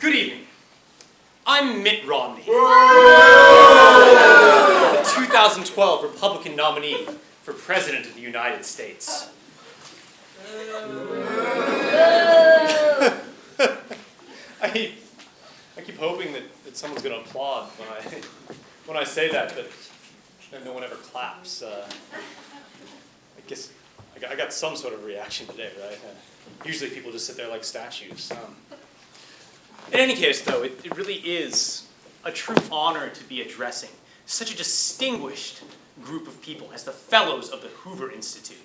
Good evening. I'm Mitt Romney, the 2012 Republican nominee for President of the United States. I keep hoping that someone's going to applaud when I say that, but no one ever claps. I guess I got some sort of reaction today, right? Usually people just sit there like statues. In any case, though, it really is a true honor to be addressing such a distinguished group of people as the Fellows of the Hoover Institute.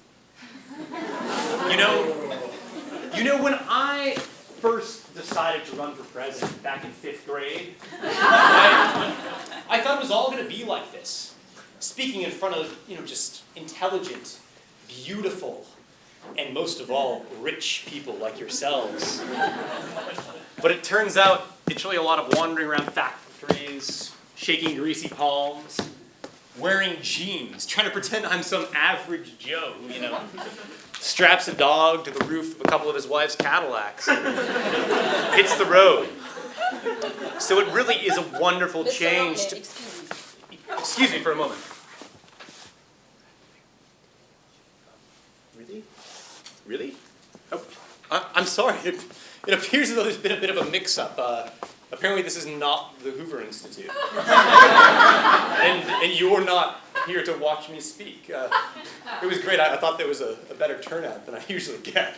You know, when I first decided to run for president back in 5th grade, I thought it was all going to be like this. Speaking in front of, just intelligent, beautiful, and most of all, rich people like yourselves. But it turns out it's really a lot of wandering around factories, shaking greasy palms, wearing jeans, trying to pretend I'm some average Joe, straps a dog to the roof of a couple of his wife's Cadillacs, hits the road. So it really is a wonderful change to... Excuse me for a moment. Really? Oh, I'm sorry. It appears as though there's been a bit of a mix-up. Apparently this is not the Hoover Institute. and you're not here to watch me speak. It was great. I thought there was a better turnout than I usually get.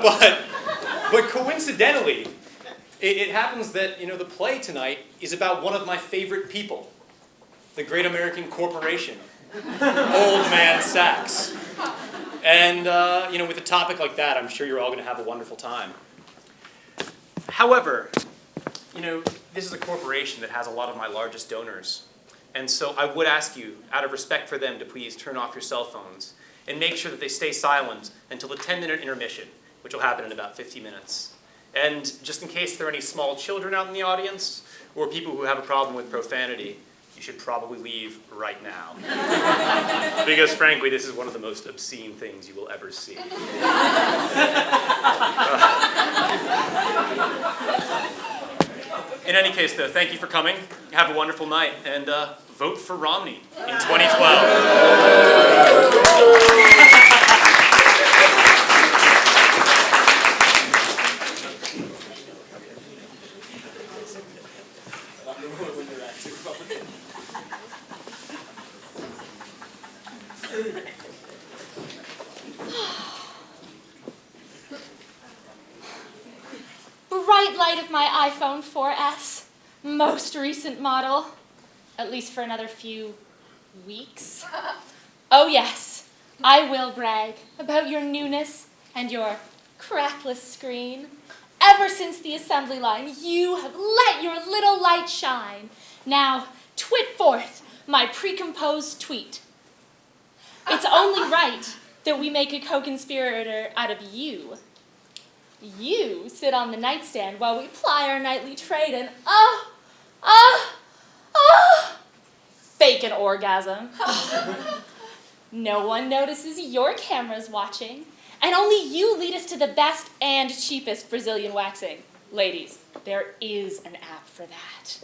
But coincidentally, it happens that, the play tonight is about one of my favorite people, the great American corporation, Oldman Sacs. And, with a topic like that, I'm sure you're all going to have a wonderful time. However, this is a corporation that has a lot of my largest donors. And so I would ask you, out of respect for them, to please turn off your cell phones and make sure that they stay silent until the 10-minute intermission, which will happen in about 50 minutes. And just in case there are any small children out in the audience, or people who have a problem with profanity, you should probably leave right now. Because frankly, this is one of the most obscene things you will ever see. In any case, though, thank you for coming. Have a wonderful night, and vote for Romney in 2012. Bright light of my iPhone 4S, most recent model, at least for another few weeks. Oh yes, I will brag about your newness and your crackless screen. Ever since the assembly line, you have let your little light shine. Now, twit forth my precomposed tweet. It's only right that we make a co-conspirator out of you. You sit on the nightstand while we ply our nightly trade and, fake an orgasm. No one notices your camera's watching, and only you lead us to the best and cheapest Brazilian waxing. Ladies, there is an app for that.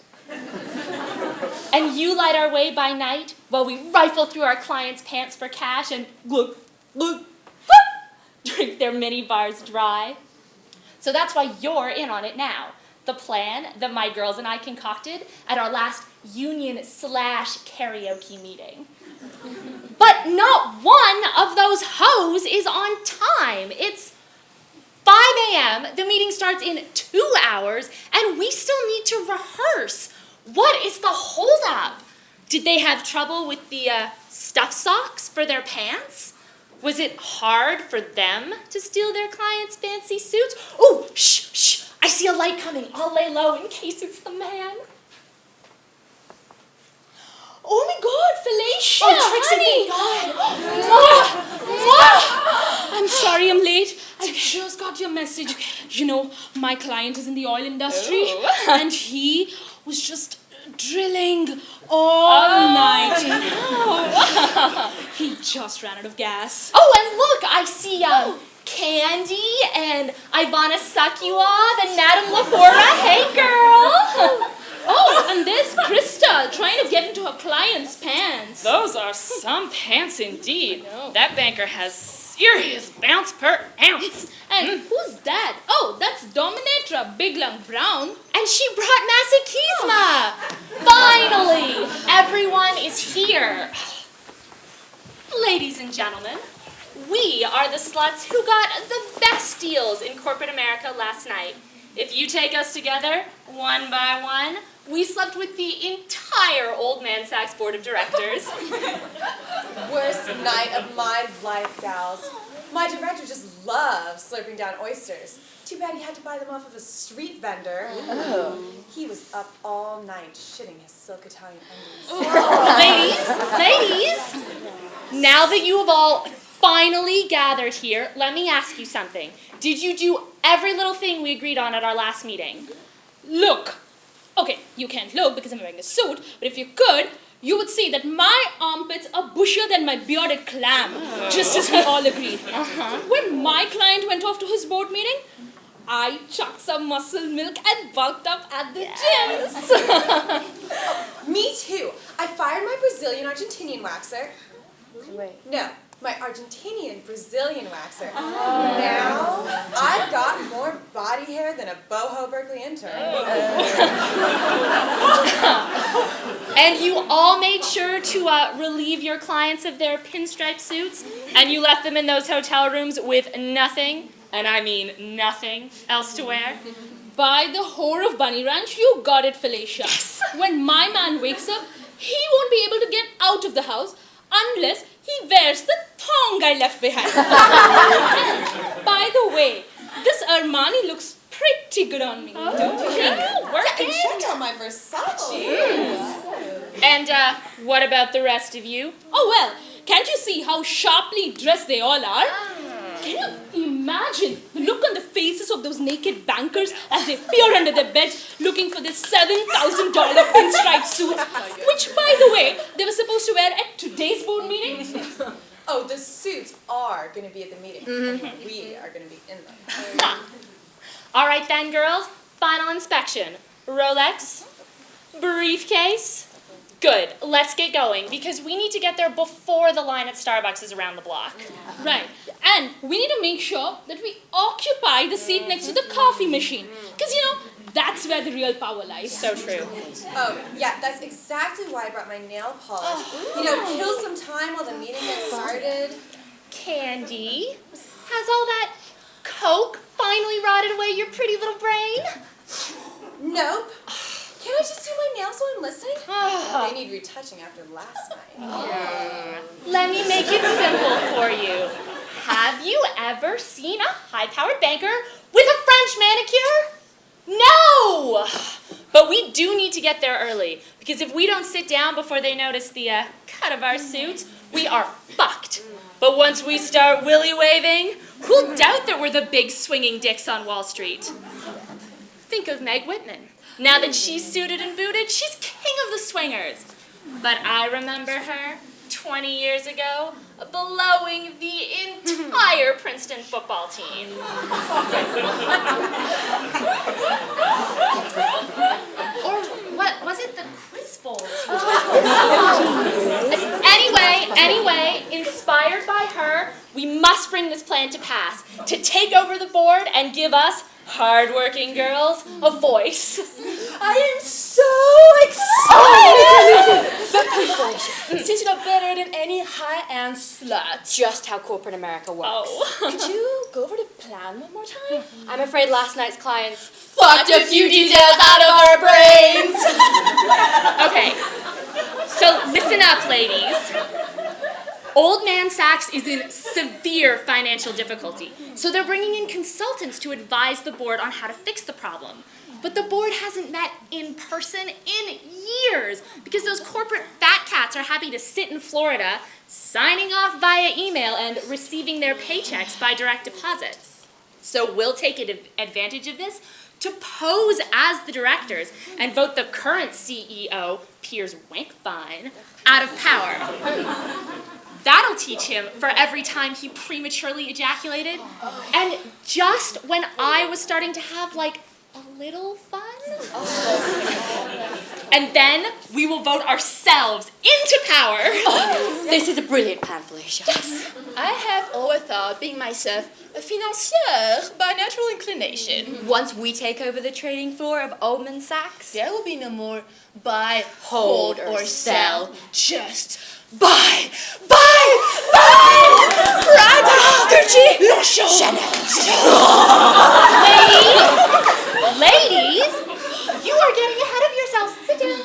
And you light our way by night while we rifle through our clients' pants for cash and drink their mini bars dry. So that's why you're in on it now. The plan that my girls and I concocted at our last union/karaoke meeting. But not one of those hoes is on time. It's 5 a.m., the meeting starts in 2 hours, and we still need to rehearse. What is the holdup? Did they have trouble with the stuff socks for their pants? Was it hard for them to steal their clients' fancy suits? Oh, shh, I see a light coming. I'll lay low in case it's the man. Oh my God, Fellatia, honey. I'm sorry I'm late. I just got your message. My client is in the oil industry, and he was just drilling all night. He just ran out of gas. Oh, and look, I see Candy and Ivana Sakyuov and Madame Lafora. Hey, girl. Oh, and there's Krista trying to get into her client's pants. Those are some pants indeed. That banker has serious bounce per ounce. And who's that? Oh, that's Dominatrix Big Lung Brown. And she brought masochisma. Finally, everyone is here. Ladies and gentlemen, we are the sluts who got the best deals in corporate America last night. If you take us together, one by one, we slept with the entire Oldman Sacs board of directors. Worst night of my life, gals. My director just loves slurping down oysters. Too bad he had to buy them off of a street vendor. Oh. He was up all night shitting his silk Italian undies. Ladies, now that you have all finally gathered here, let me ask you something. Did you do every little thing we agreed on at our last meeting? Look. Okay, you can't look because I'm wearing a suit, but if you could, you would see that my armpits are bushier than my bearded clam, just as we all agreed. When my client went off to his board meeting, I chucked some muscle milk and bulked up at the gyms. Me too. I fired my Brazilian Argentinian waxer. Wait. No, my Argentinian Brazilian waxer. Now I've got more body hair than a boho Berkeley intern. And you all made sure to relieve your clients of their pinstripe suits, and you left them in those hotel rooms with nothing, and I mean nothing, else to wear. By the whore of Bunny Ranch, you got it, Fellatia. Yes. When my man wakes up, he won't be able to get out of the house unless he wears the thong I left behind. By the way, this Armani looks pretty good on me. Don't you think? And check out my Versace. And what about the rest of you? Oh well, can't you see how sharply dressed they all are? Can you imagine the look on the faces of those naked bankers as they peer under their beds looking for their $7,000 pinstripe suits, which, by the way, they were supposed to wear at today's board meeting? Oh, the suits are going to be at the meeting, and we are going to be in them. All right then, girls, final inspection. Rolex, briefcase. Good, let's get going, because we need to get there before the line at Starbucks is around the block. Right, and we need to make sure that we occupy the seat next to the coffee machine, because, that's where the real power lies. So true. Oh, yeah, that's exactly why I brought my nail polish. Kill some time while the meeting gets started. Candy, has all that Coke finally rotted away your pretty little brain? Nope. Can I just do my nails while I'm listening? They need retouching after last night. Let me make it simple for you. Have you ever seen a high-powered banker with a French manicure? No! But we do need to get there early, because if we don't sit down before they notice the cut of our suits, we are fucked. But once we start willy-waving, who'll doubt that we're the big swinging dicks on Wall Street? Think of Meg Whitman. Now that she's suited and booted, she's king of the swingers. But I remember her 20 years ago blowing the entire Princeton football team. Or what was it, the Quiz Bowl? Anyway, inspired by her, we must bring this plan to pass, to take over the board and give us hard-working girls a voice. I am so excited! But please, Fellatia, since you're not better than any high-end slut, just how corporate America works. Could you go over the plan one more time? I'm afraid last night's clients fucked a few details out of our brains. Okay, so listen up, ladies. Oldman Sacs is in severe financial difficulty, so they're bringing in consultants to advise the board on how to fix the problem. But the board hasn't met in person in years because those corporate fat cats are happy to sit in Florida, signing off via email and receiving their paychecks by direct deposit. So we'll take advantage of this to pose as the directors and vote the current CEO, Piers Wankfine, out of power. That'll teach him for every time he prematurely ejaculated. And just when I was starting to have, like, a little fun. And then we will vote ourselves into power. This is a brilliant plan, Fellatia. Yes. I have always thought being myself a financier by natural inclination. Once we take over the trading floor of Oldman Sacs, There will be no more buy, hold, hold, or or sell. sell. Just buy! Prada! Gucci! Chanel! Ladies, you are getting ahead of yourselves. Sit down.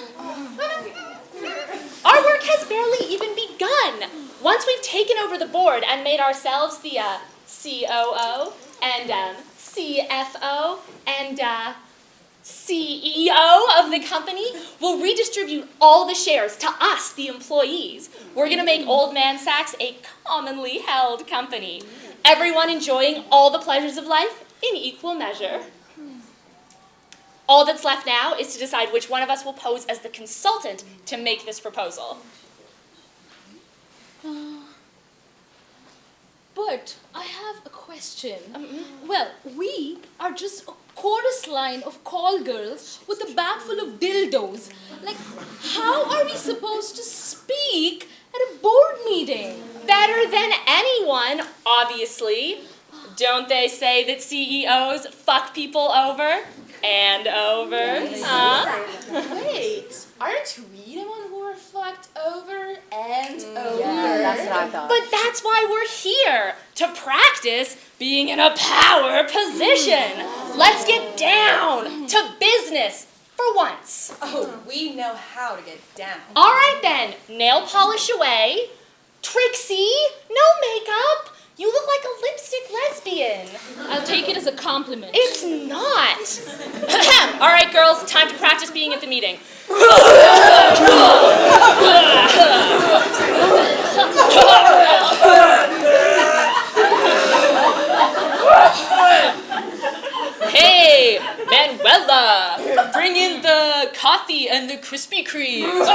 Our work has barely even begun. Once we've taken over the board and made ourselves the COO and CFO and CEO of the company, we'll redistribute all the shares to us, the employees. We're going to make Oldman Sacs a commonly held company. Everyone enjoying all the pleasures of life in equal measure. All that's left now is to decide which one of us will pose as the consultant to make this proposal. But I have a question. Well, we are just a chorus line of call girls with a bag full of dildos. Like, how are we supposed to speak at a board meeting? Better than anyone, obviously. Don't they say that CEOs fuck people over and over? Huh? Wait, aren't we the one who are fucked over and over? That's what I thought. But that's why we're here, to practice being in a power position. Let's get down to business for once. Oh, we know how to get down. All right then, nail polish away. Trixie, no makeup. You look like a lipstick lesbian. I'll take it as a compliment. It's not. All right, girls, time to practice being at the meeting. Hey, Manuela, bring in the coffee and the Krispy Kremes.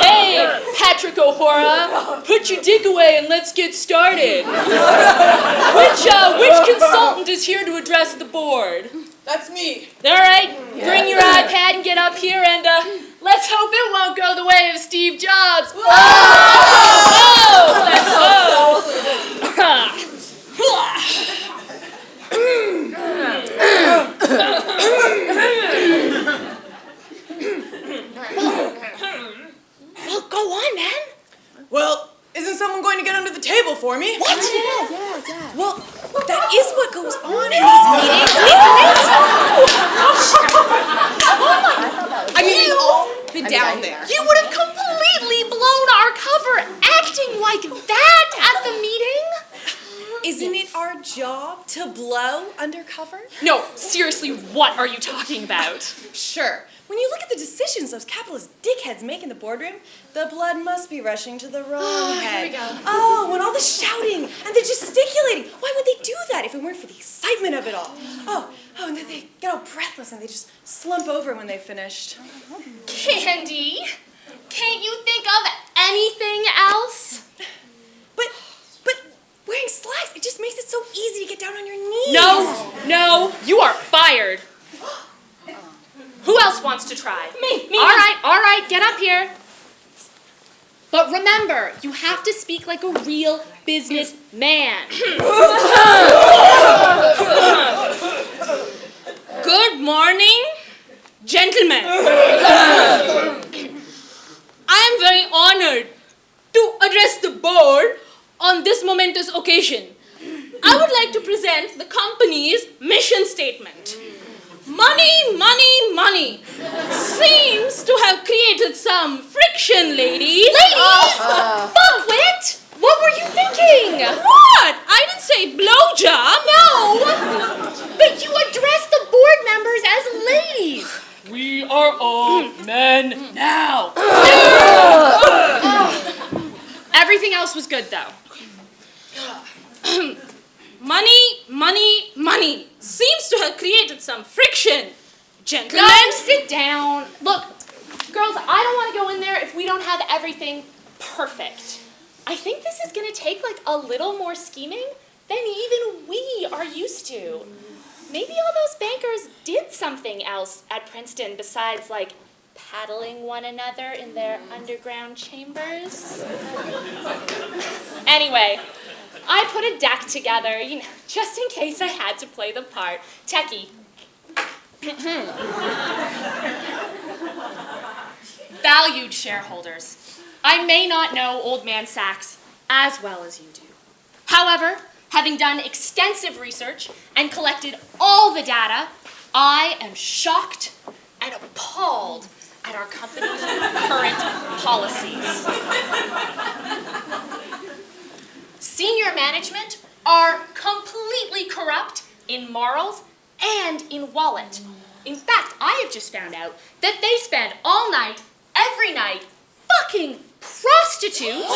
Hey, Patrick O'Hara, put your dick away and let's get started. Which consultant is here to address the board? That's me. All right, bring your iPad and get up here and let's hope it won't go the way of Steve Jobs. Let's Well, go on, man. Well, isn't someone going to get under the table for me? What? Yeah. Well, that is what goes on in these meetings, isn't it? I mean, we've all been down there. You would have completely blown our cover acting like that at the meeting. Isn't it our job to blow undercover? No, seriously, what are you talking about? Sure. When you look at the decisions those capitalist dickheads make in the boardroom, the blood must be rushing to the wrong head. Here we go. Oh, and all the shouting and the gesticulating. Why would they do that if it weren't for the excitement of it all? Oh, and then they get all breathless and they just slump over when they've finished. Candy, can't you think of anything else? But wearing slacks, it just makes it so easy to get down on your knees. No, you are fired. Who else wants to try? Me. All right, get up here. But remember, you have to speak like a real businessman. Good morning, gentlemen. I am very honored to address the board on this momentous occasion. I would like to present the company's mission statement. Money, money, money seems to have created some friction, ladies. Fuckwit! What were you thinking? What? I didn't say blowjob. No! But you addressed the board members as ladies. We are all men now. Everything else was good, though. Money, money, money seems to have created some friction. Gentlemen, No, sit down. Look, girls, I don't want to go in there if we don't have everything perfect. I think this is going to take like a little more scheming than even we are used to. Maybe all those bankers did something else at Princeton besides like paddling one another in their underground chambers. Anyway, I put a deck together, just in case I had to play the part. Techie. Valued shareholders, I may not know Oldman Sacs as well as you do. However, having done extensive research and collected all the data, I am shocked and appalled at our company's current policies. Senior management are completely corrupt in morals and in wallet. In fact, I have just found out that they spend all night, every night, fucking prostitutes.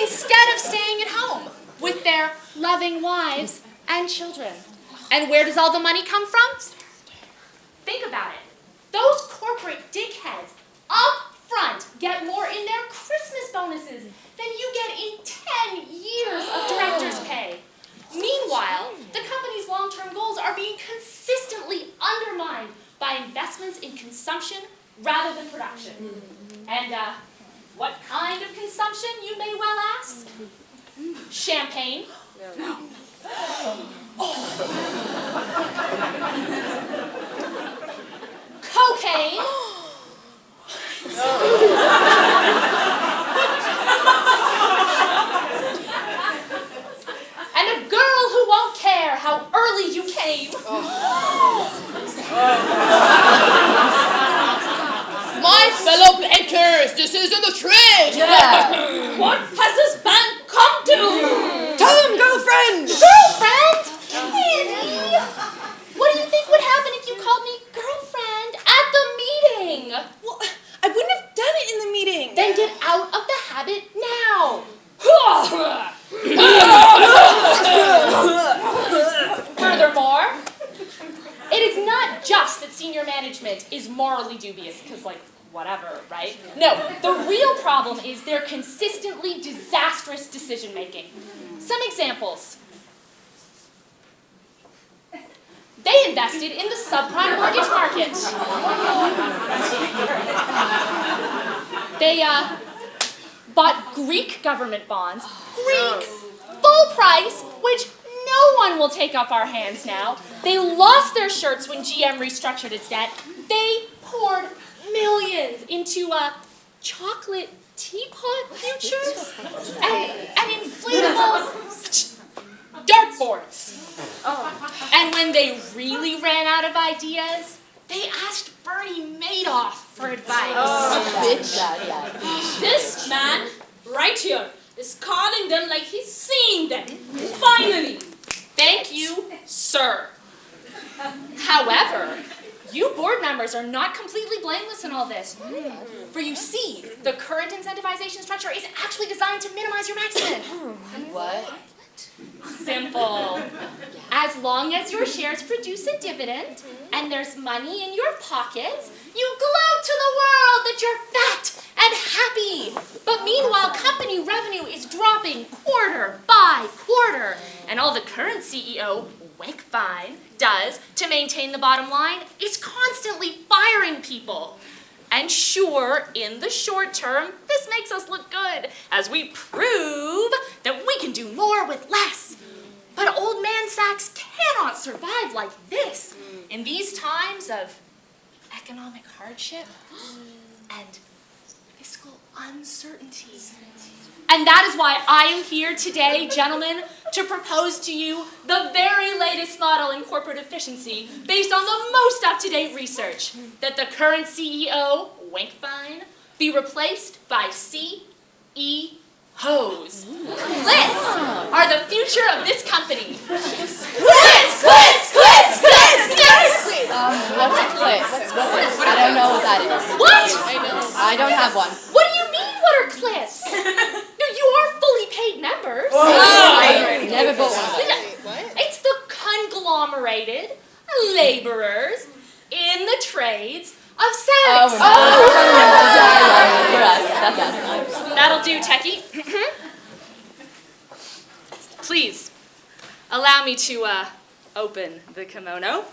Instead of staying at home with their loving wives and children. And where does all the money come from? Think about it. Those corporate dickheads up front get more in their Christmas bonuses than you get in 10 years of director's pay. Meanwhile, the company's long-term goals are being consistently undermined by investments in consumption rather than production. And what kind of consumption, you may well ask? Champagne. No. Cocaine. And a girl who won't care how early you came. My fellow bankers, this isn't a trade! Yeah. What has this bank come to? Tell him, girlfriend! Girlfriend? Annie! What do you think would happen if you called me girlfriend at the meeting? Well, I wouldn't have done it in the meeting. Then get out of the habit now. Furthermore, it is not just that senior management is morally dubious, because, whatever, right? No, the real problem is their consistently disastrous decision-making. Some examples. They invested in the subprime mortgage market. They, bought Greek government bonds. Greek! Full price, which no one will take off our hands now. They lost their shirts when GM restructured its debt. They poured millions into chocolate teapot futures and inflatable dartboards. And when they really ran out of ideas, they asked Bernie Madoff for advice. This man, right here, is calling them like he's seeing them. Finally. Thank you, sir. However, you board members are not completely blameless in all this. For you see, the current incentivization structure is actually designed to minimize your maximum. What? Simple. As long as your shares produce a dividend and there's money in your pockets, you gloat to the world that you're fat and happy. But meanwhile, company revenue is dropping quarter by quarter. And all the current CEO, Wankfine, does to maintain the bottom line is constantly firing people. And sure, in the short term, this makes us look good as we prove that we can do more with less. But Oldman Sacs cannot survive like this in these times of economic hardship and fiscal uncertainty. And that is why I am here today, gentlemen, to propose to you the very latest model in corporate efficiency based on the most up-to-date research, that the current CEO, Wankfine, be replaced by CEOs. Clits are the future of this company. Clits! What's a clit? I don't know what that is. What? I don't have one. What do you mean, what are clits? No, you are fully paid members. I never bought one of those. It's the cunning incorporated laborers in the trades of sex. That'll do, Techie. Please, allow me to open the kimono.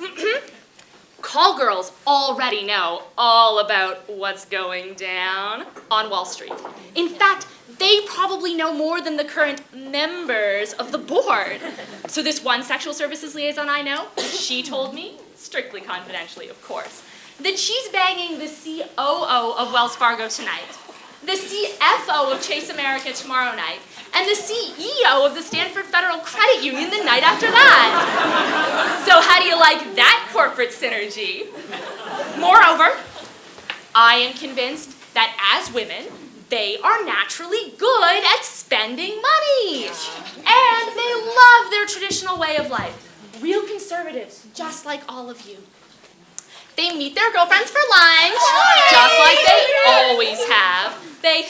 Call girls already know all about what's going down on Wall Street. In fact, they probably know more than the current members of the board. So this one sexual services liaison I know, she told me, strictly confidentially of course, that she's banging the COO of Wells Fargo tonight, the CFO of Chase America tomorrow night, and the CEO of the Stanford Federal Credit Union the night after that. So how do you like that corporate synergy? Moreover, I am convinced that as women, they are naturally good at spending money. And they love their traditional way of life. Real conservatives, just like all of you. They meet their girlfriends for lunch, just like they always have. They,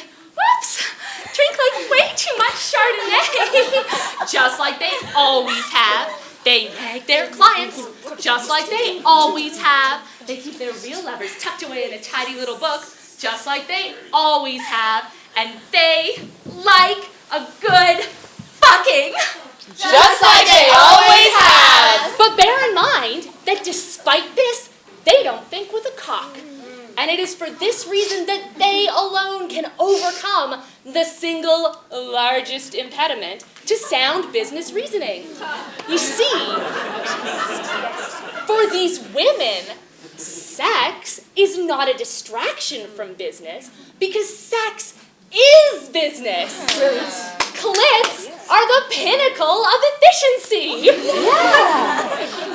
drink like way too much Chardonnay, just like they always have. They nag their clients, just like they always have. They keep their real lovers tucked away in a tidy little book, just like they always have. And they like a good fucking. Just like they always have. But bear in mind that despite this, they don't think with a cock. And it is for this reason that they alone can overcome the single largest impediment to sound business reasoning. You see, for these women, sex is not a distraction from business because sex is business. Clits are the pinnacle of efficiency.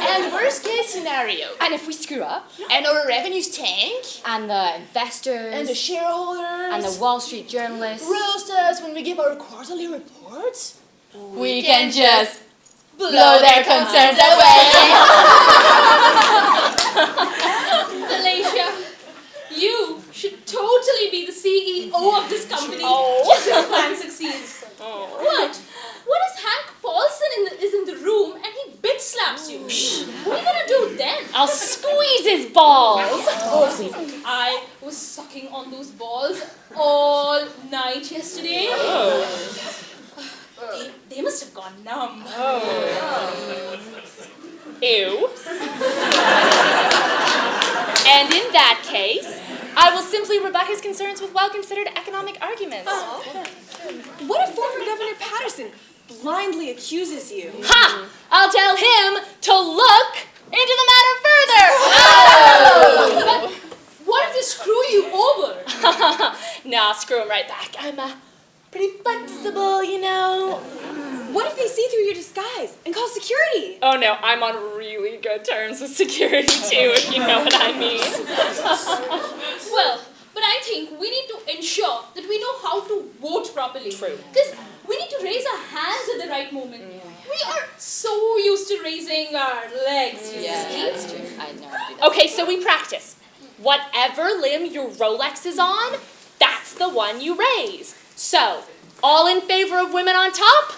And worst case scenario. And if we screw up, And our revenues tank. and the investors, And the shareholders. and the Wall Street journalists, roast us when we give our quarterly reports. we can just blow their concerns away. Fellatia, you should totally be the CEO of this company. Oh. If your plan succeeds. What? What if Hank Paulson is in the room and he bitch slaps you? What are you gonna do then? I'll squeeze his balls. I was sucking on those balls all night yesterday. They must have gone numb. Ew. And in that case, I will simply rebut his concerns with well-considered economic arguments. What if former Governor Patterson blindly accuses you? Ha! I'll tell him to look into the matter further. But what if they screw you over? Nah, screw him right back. I'm pretty flexible, you know. What if they see through your disguise and call security? Oh no, I'm on really good terms with security too, if you know what I mean. Well, but I think we need to ensure that we know how to vote properly. True. Because we need to raise our hands at the right moment. We are so used to raising our legs, you see. That's true. I know how to do that. Okay, so we practice. Whatever limb your Rolex is on, that's the one you raise. So, all in favor of women on top?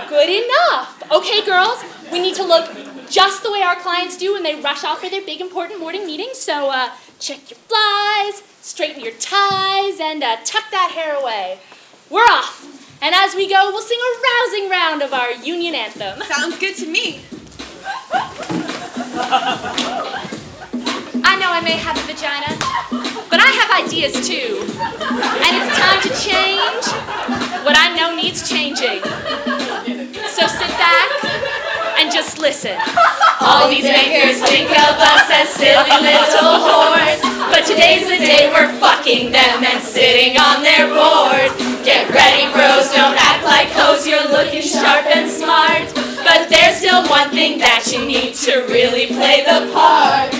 Good enough. Okay, girls, we need to look just the way our clients do when they rush off for their big important morning meetings. So, check your flies, straighten your ties, and tuck that hair away. We're off. And as we go, we'll sing a rousing round of our union anthem. Sounds good to me. I know I may have a vagina, but I have ideas too. And it's time to change what I know needs changing. So sit back and just listen. All these bankers think of us as silly little whores, but today's the day we're fucking them and sitting on their board. Get ready, bros, don't act like hoes, you're looking sharp and smart. But there's still one thing that you need to really play the part.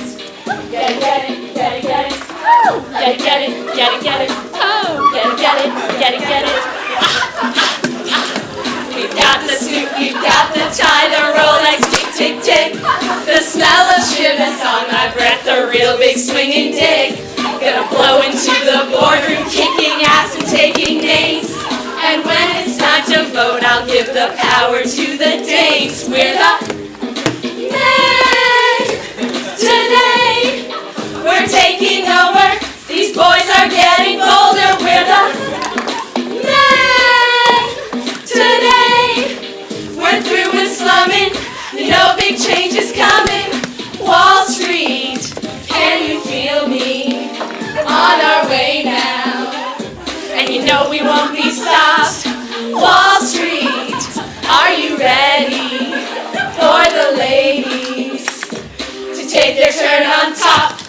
Get it, get it, get it, get it. Oh, get it, get it, get it, get it. Oh, get it, get it, get it, get it. We've got the suit, we've got the tie, the Rolex, tick, tick, tick. The smell of Shiva's on my breath, the real big swinging dick. Gonna blow into the boardroom, kicking ass and taking names. And when it's time to vote, I'll give the the power to the Danes. We're the men today. We're taking over. These boys are getting bolder. We're the men today. We're through with slumming. No big change is coming. Wall Street, can you feel me? On our way now. And you know we won't be stopped. Wall Street, are you ready for the ladies to take their turn on top?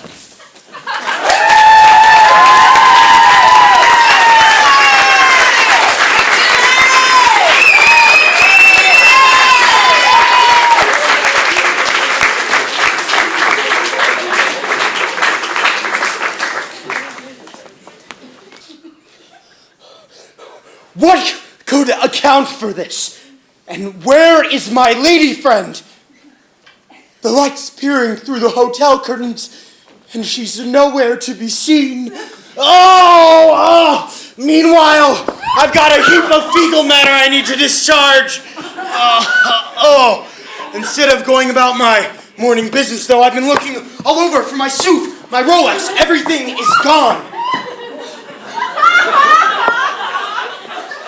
What could account for this? And where is my lady friend? The light's peering through the hotel curtains, and she's nowhere to be seen. Meanwhile, I've got a heap of fecal matter I need to discharge. Instead of going about my morning business, though, I've been looking all over for my suit, my Rolex. Everything is gone.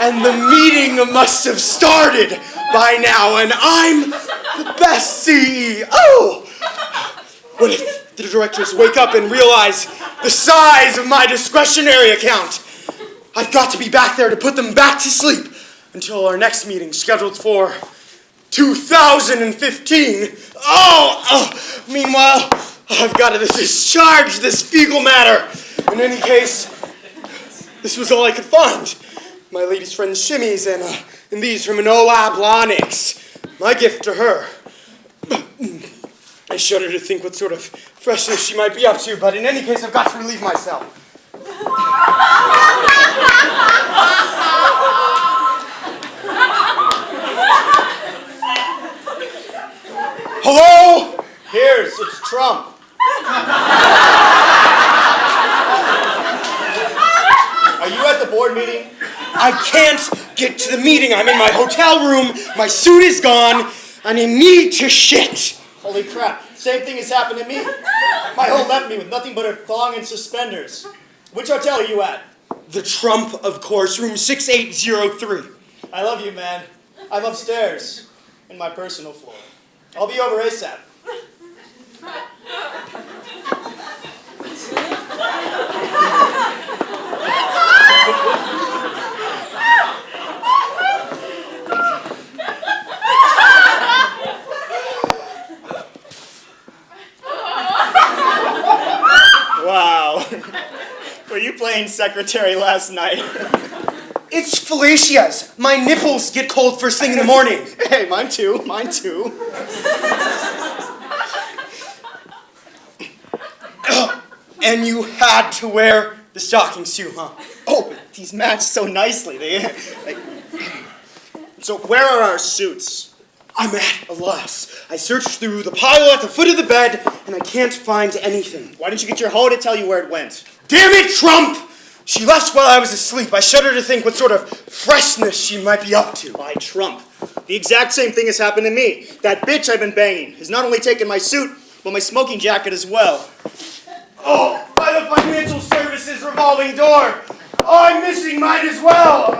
And the meeting must have started by now, and I'm the best CEO. What if the directors wake up and realize the size of my discretionary account? I've got to be back there to put them back to sleep until our next meeting, scheduled for 2015. Meanwhile, I've got to discharge this fecal matter. In any case, this was all I could find. My lady's friend's shimmies and these her Manolab Lonix. My gift to her. I shudder to think what sort of freshness she might be up to, but in any case, I've got to relieve myself. Hello? Here's, it's Trump. Are you at the board meeting? I can't get to the meeting. I'm in my hotel room. My suit is gone, and I need to shit. Holy crap. Same thing has happened to me. My hoe left me with nothing but her thong and suspenders. Which hotel are you at? The Trump, of course, room 6803. I love you, man. I'm upstairs in my personal floor. I'll be over ASAP. Wow. Were you playing secretary last night? It's Phallatia's. My nipples get cold first thing in the morning. Hey, mine too. Mine too. And you had to wear the stockings too, huh? Oh, but these match so nicely. So where are our suits? I'm at a loss. I searched through the pile at the foot of the bed, and I can't find anything. Why didn't you get your hoe to tell you where it went? Damn it, Trump! She left while I was asleep. I shudder to think what sort of freshness she might be up to. By Trump. The exact same thing has happened to me. That bitch I've been banging has not only taken my suit, but my smoking jacket as well. Oh, by the financial services revolving door. Oh, I'm missing mine as well.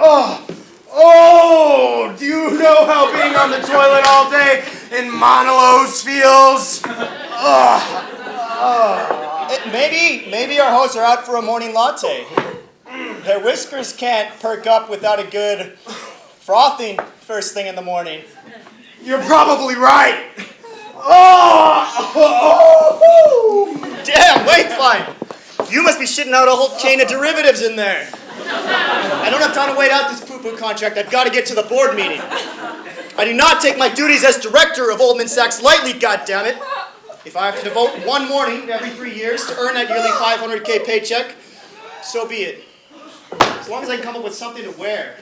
Oh, do you know how being on the toilet all day in monologues feels? Maybe our hosts are out for a morning latte. Their whiskers can't perk up without a good frothing first thing in the morning. You're probably right. Damn, wait, fine. You must be shitting out a whole chain of derivatives in there. I don't have time to wait out this poo-poo contract. I've got to get to the board meeting. I do not take my duties as director of Oldman Sacs lightly, goddammit. If I have to devote one morning every 3 years to earn that yearly $500K paycheck, so be it. As long as I can come up with something to wear.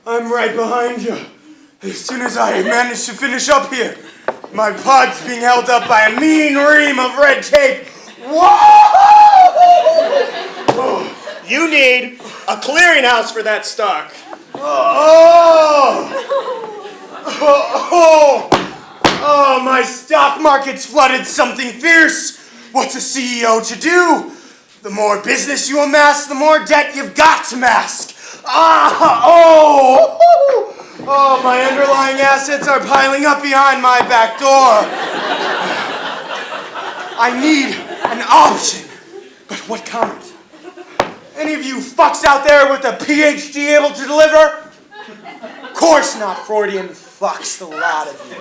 I'm right behind you. As soon as I manage to finish up here, my pod's being held up by a mean ream of red tape. Whoa! You need a clearinghouse for that stock. Oh, my stock market's flooded something fierce. What's a CEO to do? The more business you amass, the more debt you've got to mask. Oh, my underlying assets are piling up behind my back door. I need an option. But what kind? Any of you fucks out there with a PhD able to deliver? Of course not Freudian fucks, the lot of you.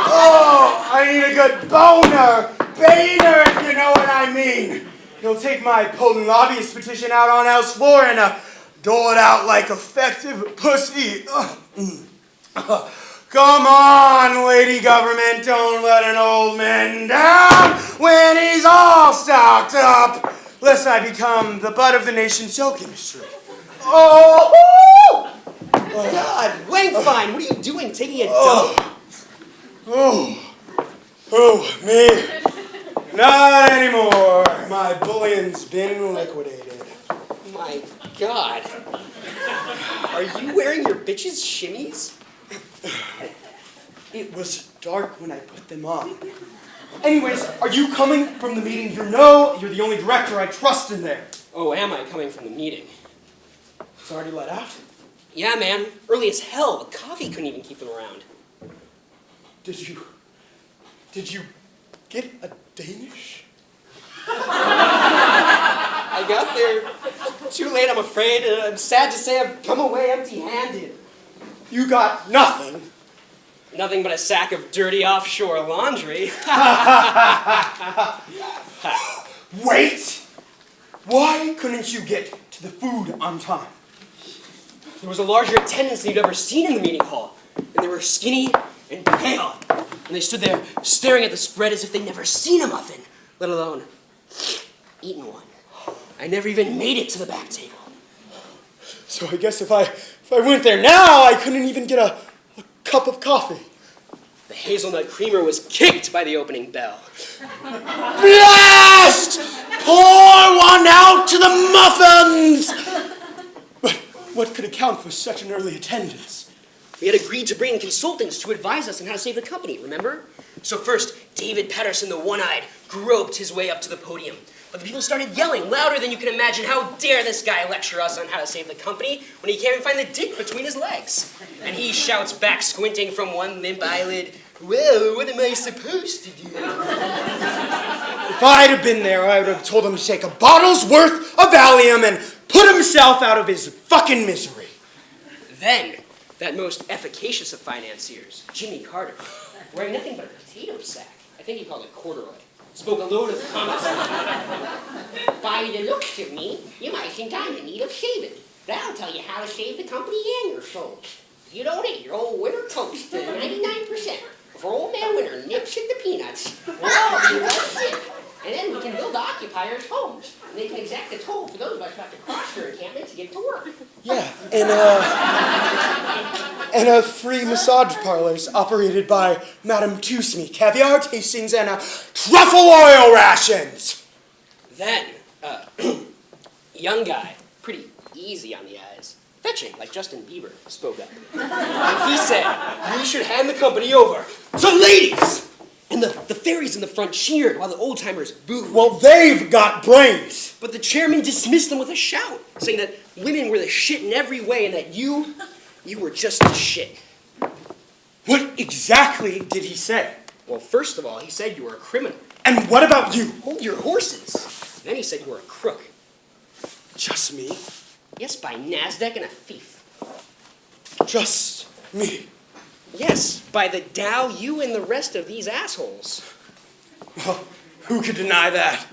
Oh, I need a good boner, baner, if you know what I mean. He'll take my potent lobbyist petition out on House floor and dole it out like effective pussy. Come on, lady government, don't let an old man down when he's all stocked up, lest I become the butt of the nation's joke industry. Oh! God, Langfine, what are you doing? Taking a dump? Me. Not anymore. My bullion's been liquidated. My God. Are you wearing your bitch's shimmies? It was dark when I put them on. Anyways, are you coming from the meeting? You're the only director I trust in there. Oh, am I coming from the meeting? It's already let out? Yeah, man. Early as hell. The coffee couldn't even keep them around. Did you get a Danish? I got there too late, I'm afraid, and I'm sad to say I've come away empty-handed. You got nothing. Nothing but a sack of dirty offshore laundry. Wait! Why couldn't you get to the food on time? There was a larger attendance than you'd ever seen in the meeting hall. And they were skinny and pale. And they stood there staring at the spread as if they'd never seen a muffin, let alone eaten one. I never even made it to the back table. So I guess if I went there now, I couldn't even get a cup of coffee. The hazelnut creamer was kicked by the opening bell. Blast! Pour one out to the muffins! But what could account for such an early attendance? We had agreed to bring in consultants to advise us on how to save the company, remember? So first, David Patterson, the one-eyed, groped his way up to the podium. But the people started yelling louder than you can imagine. How dare this guy lecture us on how to save the company when he can't even find the dick between his legs? And he shouts back, squinting from one limp eyelid, "Well, what am I supposed to do?" If I'd have been there, I would have told him to take a bottle's worth of Valium and put himself out of his fucking misery. Then, that most efficacious of financiers, Jimmy Carter, wearing nothing but a potato sack, I think he called it corduroy, spoke a load of comments. "By the looks of me, you might think I'm in need of shaving. But I'll tell you how to save the company and your souls. You donate your old winter toast to 99%. Before old man Winter nips at the peanuts, we'll all be well sick. And then we can build occupiers' homes. And they can exact a toll for those of us who have to cross their encampment to get to work." Yeah, and free massage parlors operated by Madame Tusme, caviar tastings, and truffle oil rations. Then, young guy, pretty easy on the eyes, fetching like Justin Bieber, spoke up. And he said, "We should hand the company over to ladies!" And the fairies in the front cheered while the old-timers booed. Well, they've got brains. But the chairman dismissed them with a shout, saying that women were the shit in every way and that you were just the shit. What exactly did he say? Well, first of all, he said you were a criminal. And what about you? Hold your horses. Then he said you were a crook. Just me? Yes, by NASDAQ and a thief. Just me? Yes, by the Dow, you and the rest of these assholes. Well, who could deny that?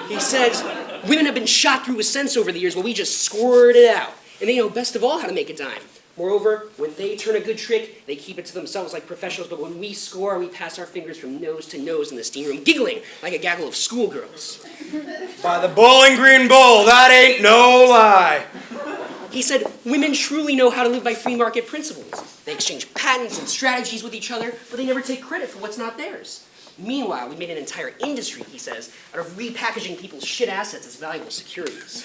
He says, women have been shot through with sense over the years, but we just squirted it out. And they know best of all how to make a dime. Moreover, when they turn a good trick, they keep it to themselves like professionals, but when we score, we pass our fingers from nose to nose in the steam room, giggling like a gaggle of schoolgirls. By the Bowling Green Bull, that ain't no lie. He said, women truly know how to live by free market principles. They exchange patents and strategies with each other, but they never take credit for what's not theirs. Meanwhile, we made an entire industry, he says, out of repackaging people's shit assets as valuable securities.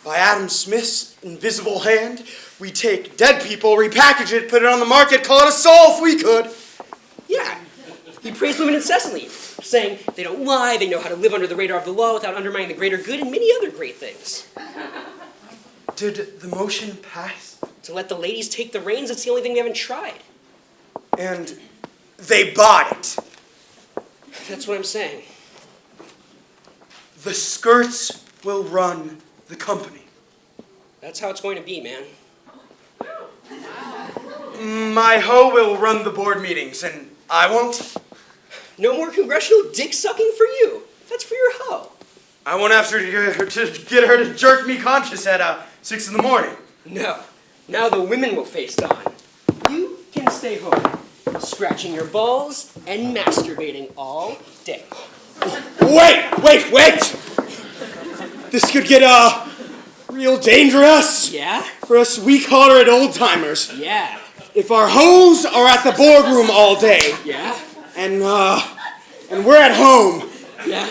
by Adam Smith's invisible hand. We take dead people, repackage it, put it on the market, call it a soul if we could. Yeah. He praised women incessantly, saying they don't lie, they know how to live under the radar of the law without undermining the greater good, and many other great things. Did the motion pass? To let the ladies take the reins, it's the only thing we haven't tried. And they bought it. That's what I'm saying. The skirts will run the company. That's how it's going to be, man. My hoe will run the board meetings, and I won't. No more congressional dick sucking for you. That's for your hoe. I won't have to get her to jerk me conscious at 6 in the morning. No. Now the women will face Dawn. You can stay home, scratching your balls and masturbating all day. Wait! This could get, real dangerous. Yeah? For us weak-hearted old-timers. Yeah. If our hoes are at the boardroom all day. Yeah? And we're at home. Yeah?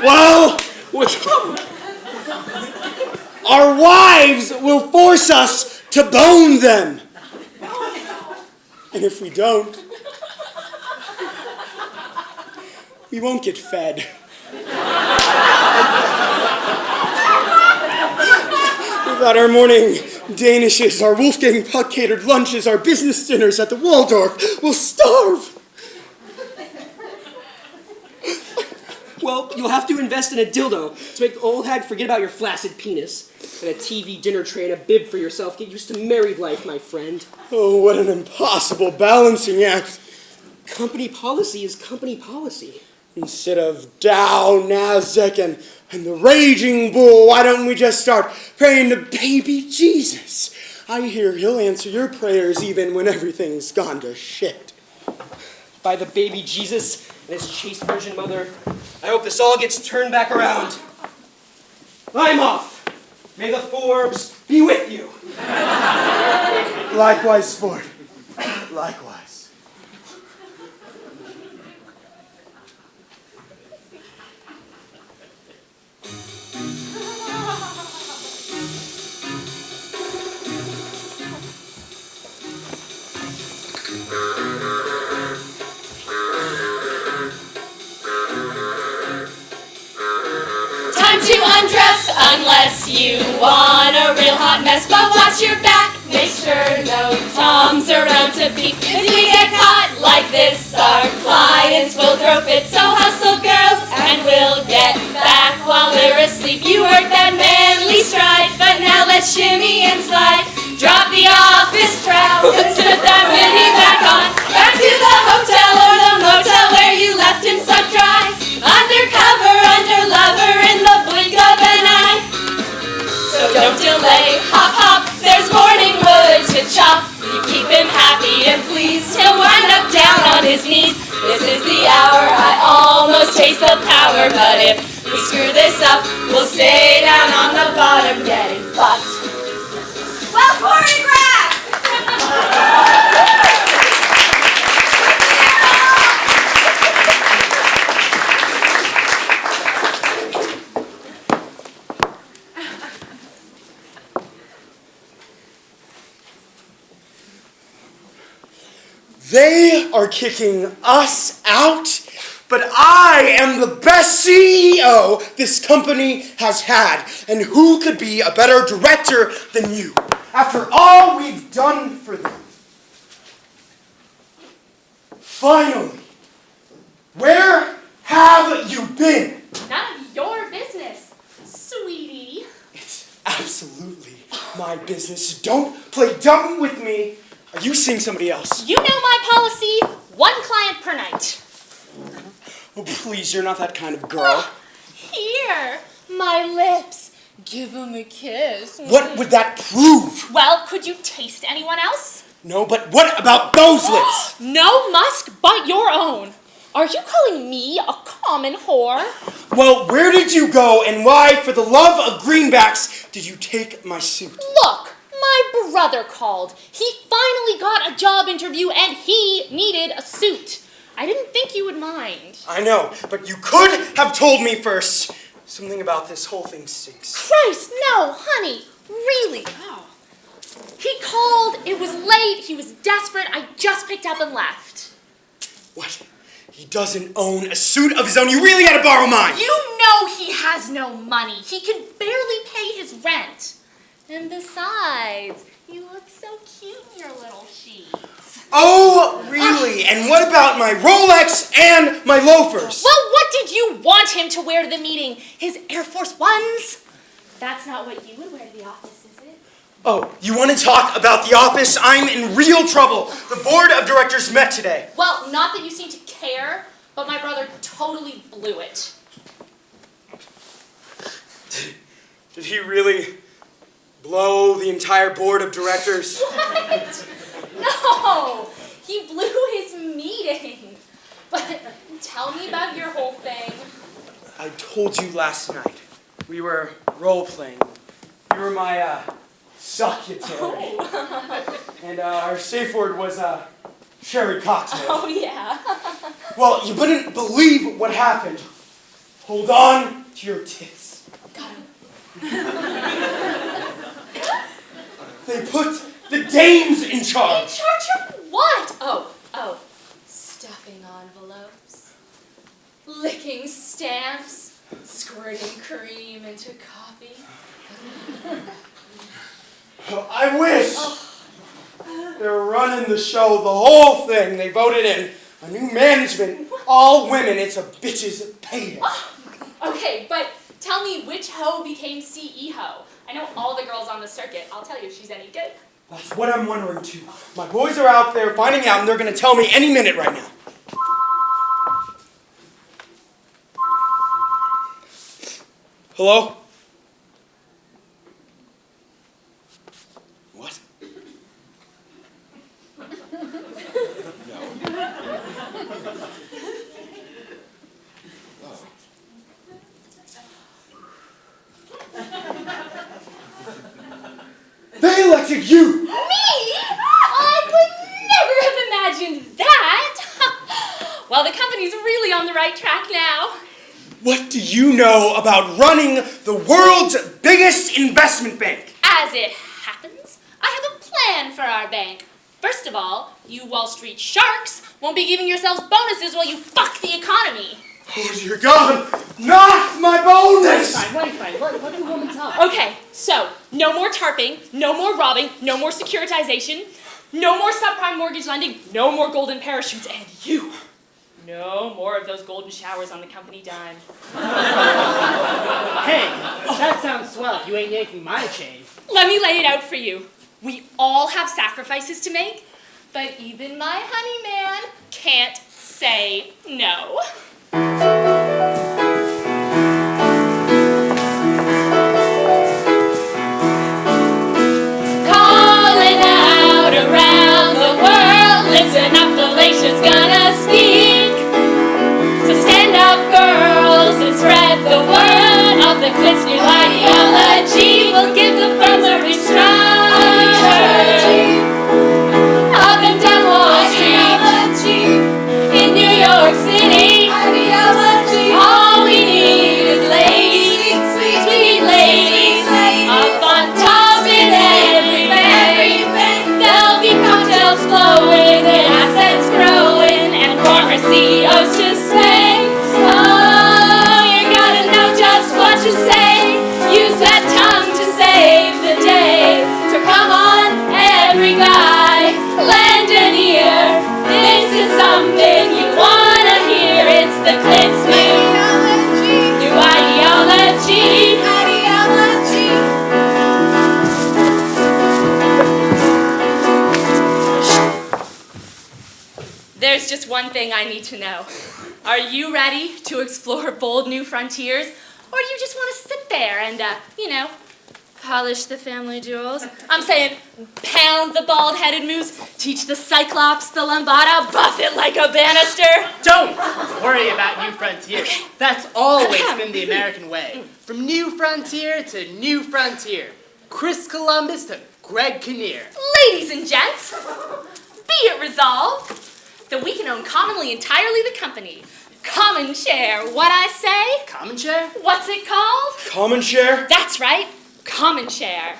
Well, What's wrong? our wives will force us to bone them. And if we don't, we won't get fed. Without our morning danishes, our Wolfgang Puck-catered lunches, our business dinners at the Waldorf, we'll starve. Well, you'll have to invest in a dildo to make the old hag forget about your flaccid penis. And a TV dinner tray and a bib for yourself. Get used to married life, my friend. Oh, what an impossible balancing act. Company policy is company policy. Instead of Dow, Nasdaq, and the raging bull, why don't we just start praying to baby Jesus? I hear he'll answer your prayers even when everything's gone to shit. By the baby Jesus and his chaste virgin mother, I hope this all gets turned back around. I'm off. May the Forbes be with you. Likewise, sport. Likewise. Time to undress unless you want a real hot mess. But watch your back, make sure no Tom's around to peep. If we get caught like this, our clients will throw fits. So hustle, girls, and we'll get back while they're asleep. You heard that manly stride, but now let's shimmy and slide. Drop the office trowel and slip that witty back on. Back to the hotel or the motel where you left him sucked dry. Undercover, underlover in the blink of an eye. So don't delay, hop, hop, there's morning wood to chop. You keep him happy and pleased, he'll wind up down on his knees. This is the hour, I almost taste the power. But if we screw this up, we'll stay down on the bottom getting fucked. Well choreographed! They are kicking us out, but I am the best CEO this company has had. And who could be a better director than you? After all we've done for them. Finally, where have you been? None of your business, sweetie. It's absolutely my business. Don't play dumb with me. Are you seeing somebody else? You know my policy, 1 client per night. Oh, please, you're not that kind of girl. Here, my lips. Give him a kiss. What would that prove? Well, could you taste anyone else? No, but what about those lips? No musk but your own. Are you calling me a common whore? Well, where did you go, and why, for the love of greenbacks, did you take my suit? Look, my brother called. He finally got a job interview and he needed a suit. I didn't think you would mind. I know, but you could have told me first. Something about this whole thing stinks. Christ, no, honey, really. Oh. He called, it was late, he was desperate, I just picked up and left. What? He doesn't own a suit of his own. You really gotta borrow mine. You know he has no money. He can barely pay his rent. And besides, you look so cute in your little sheets. Oh, really? And what about my Rolex and my loafers? Well, what did you want him to wear to the meeting? His Air Force Ones? That's not what you would wear to the office, is it? Oh, you want to talk about the office? I'm in real trouble. The board of directors met today. Well, not that you seem to care, but my brother totally blew it. Did he really blow the entire board of directors? What? No, he blew his meeting. But tell me about your whole thing. I told you last night. We were role-playing. You were my secretary. Oh. And our safe word was cherry cocktail. Oh, yeah. Well, you wouldn't believe what happened. Hold on to your tits. Got him. They put the dames in In charge. charge of what? Oh, stuffing envelopes, licking stamps, squirting cream into coffee. I wish. They were running the show, the whole thing. They voted in a new management, all women. It's a bitch's payday. Okay, but tell me which hoe became CEO. I know all the girls on the circuit. I'll tell you if she's any good. That's what I'm wondering too. My boys are out there finding out, and they're going to tell me any minute right now. Hello? What? No. Oh. They elected you! Me? I would never have imagined that. Well, the company's really on the right track now. What do you know about running the world's biggest investment bank? As it happens, I have a plan for our bank. First of all, you Wall Street sharks won't be giving yourselves bonuses while you fuck the economy. Oh, dear God! Not my bonus! Fine. Let the woman talk. Okay, so no more tarping, no more robbing, no more securitization, no more subprime mortgage lending, no more golden parachutes, and you. No more of those golden showers on the company dime. Hey, that sounds swell if you ain't yanking my chain. Let me lay it out for you. We all have sacrifices to make, but even my honey man can't say no. Calling out around the world, listen up, Phallatia's gonna speak. So stand up, girls, and spread the word of the Clit's new ideology. We'll give the firms a restructure. Up and down Wall Street, in New York City, all we need is ladies, sweet ladies, up on top in every bank. There'll be cocktails flowing and assets growing and former CEOs to spank. Oh, you gotta know just what to say. Use that tongue to save the day. So come on, every guy, lend an ear. This is something you wanna hear. It's the Clit's new ideology. There's just one thing I need to know. Are you ready to explore bold new frontiers? Or do you just want to sit there and, polish the family jewels? I'm saying pound the bald-headed moose, teach the cyclops the lambada, buff it like a banister. Don't worry about new frontiers. That's always been the American way. From new frontier to new frontier. Chris Columbus to Greg Kinnear. Ladies and gents, be it resolved that we can own commonly entirely the company. Common share, what I say? Common share? What's it called? Common share? That's right, common share.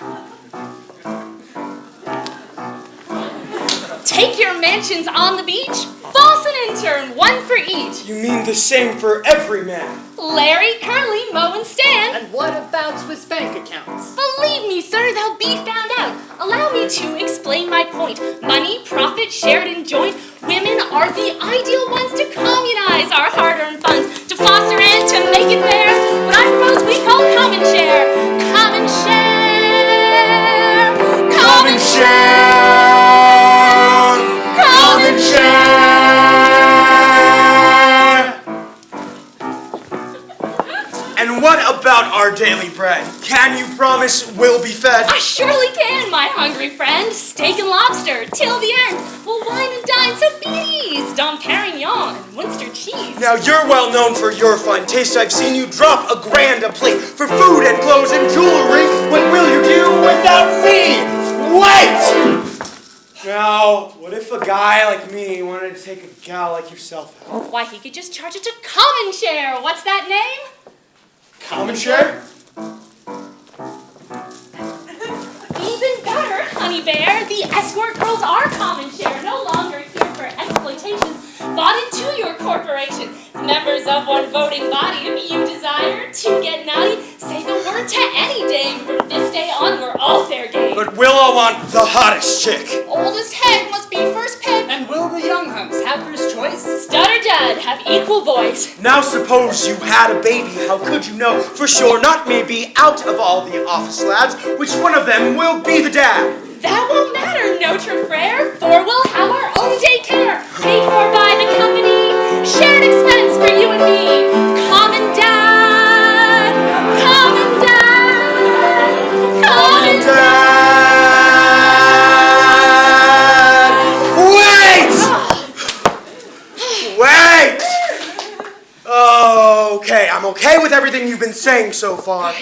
Take your mansions on the beach, boss and intern, one for each. You mean the same for every man? Larry, Curly, Mo, and Stan. And what about Swiss bank accounts? Believe me, sir, they'll be found out. Allow me to explain my point. Money, profit, shared and joint. Women are the ideal ones to communize our hard-earned funds, to foster and to make it fair. What I propose we call common share. Common share. Common share. Common share. And what about our daily bread? Can you promise we'll be fed? I surely can, my hungry friend. Steak and lobster, till the end. We'll wine and dine, so be at ease. Dom Perignon and Worcester cheese. Now you're well known for your fine taste. I've seen you drop $1,000 a plate for food and clothes and jewelry. What will you do without me? Wait! Now, what if a guy like me wanted to take a gal like yourself out? Why, he could just charge it to common share. What's that name? Common share? Even better, honey bear. The escort girls are common share, no longer here for exploitation. Bought into your corporation. Members of one voting body, if you desire to get naughty, say the word to any dame. From this day on, we're all fair game. But we'll all want the hottest chick. Oldest head must be first pick. And will the young hunks have first choice? Stud or dud have equal voice. Now suppose you had a baby, how could you know for sure? Not maybe out of all the office lads, which one of them will be the dad? That won't matter, Notre Frere, for we'll have our own daycare, paid for by the company, shared expense for you and me. Common dad, common dad, common dad. Wait! Okay, I'm okay with everything you've been saying so far.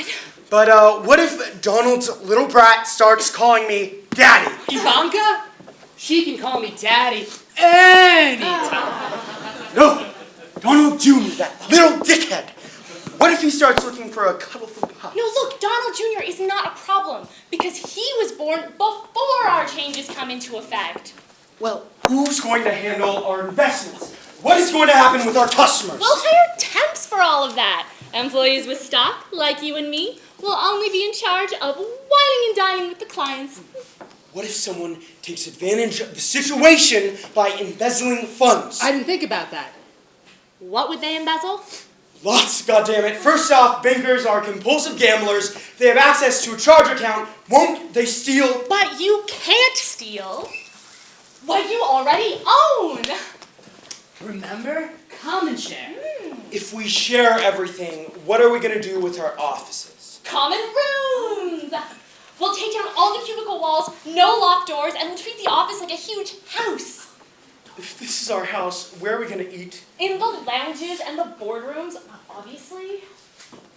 But what if Donald's little brat starts calling me Daddy? Ivanka? She can call me Daddy anytime. No, Donald Jr., that little dickhead. What if he starts looking for a cuddle from Pops? No, look, Donald Jr. is not a problem because he was born before our changes come into effect. Well, who's going to handle our investments? What is going to happen with our customers? We'll hire temps for all of that. Employees with stock, like you and me, will only be in charge of whining and dining with the clients. What if someone takes advantage of the situation by embezzling funds? I didn't think about that. What would they embezzle? Lots, goddammit. First off, bankers are compulsive gamblers. They have access to a charge account. Won't they steal? But you can't steal what you already own. Remember? Common share. If we share everything, what are we going to do with our offices? Common rooms. We'll take down all the cubicle walls, no locked doors, and we'll treat the office like a huge house. If this is our house, where are we going to eat? In the lounges and the boardrooms, obviously.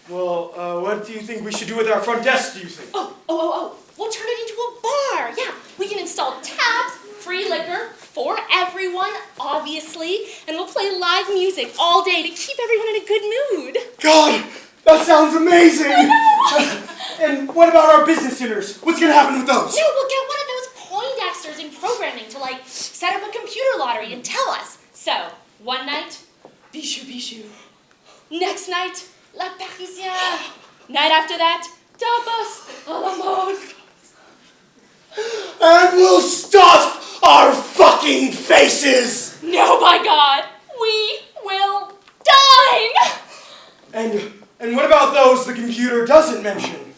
Well, what do you think we should do with our front desk, do you think? Oh. We'll turn it into a bar. Yeah, we can install taps, free liquor for everyone, obviously, and we'll play live music all day to keep everyone in a good mood. God, that sounds amazing! And what about our business dinners? What's going to happen with those? No, we'll get one of those Poindexters in programming to, set up a computer lottery and tell us. So, one night, Bijou. Next night, La Parisienne. Night after that, Tapas à la mode. And we'll stuff our fucking faces! No, by God, we will dine! And what about those the computer doesn't mention?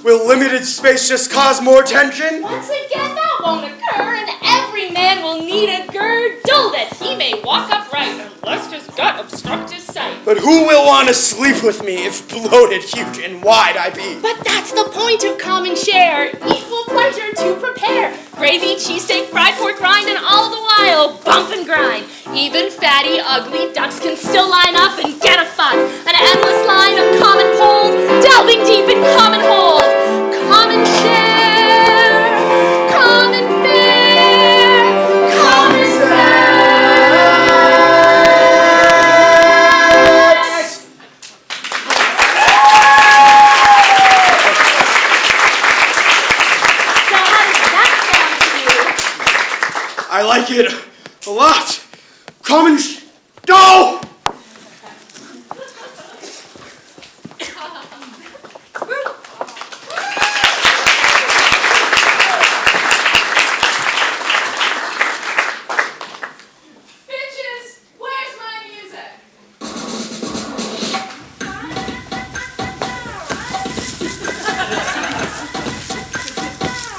Will limited space just cause more tension? Once again, that won't occur, and every man will need a girdle that he may walk upright, unless his gut obstruct his sight. But who will want to sleep with me if bloated, huge, and wide I be? But that's the point of common share. Equal pleasure to prepare. Gravy, cheesesteak, fried pork rind, and all the while, bump and grind. Even fatty, ugly ducks can still line up and get a fuck. An endless line of common poles, delving deep in common holes. Common share, common fare, common sex. like it a lot. Come and go! Bitches, where's my music?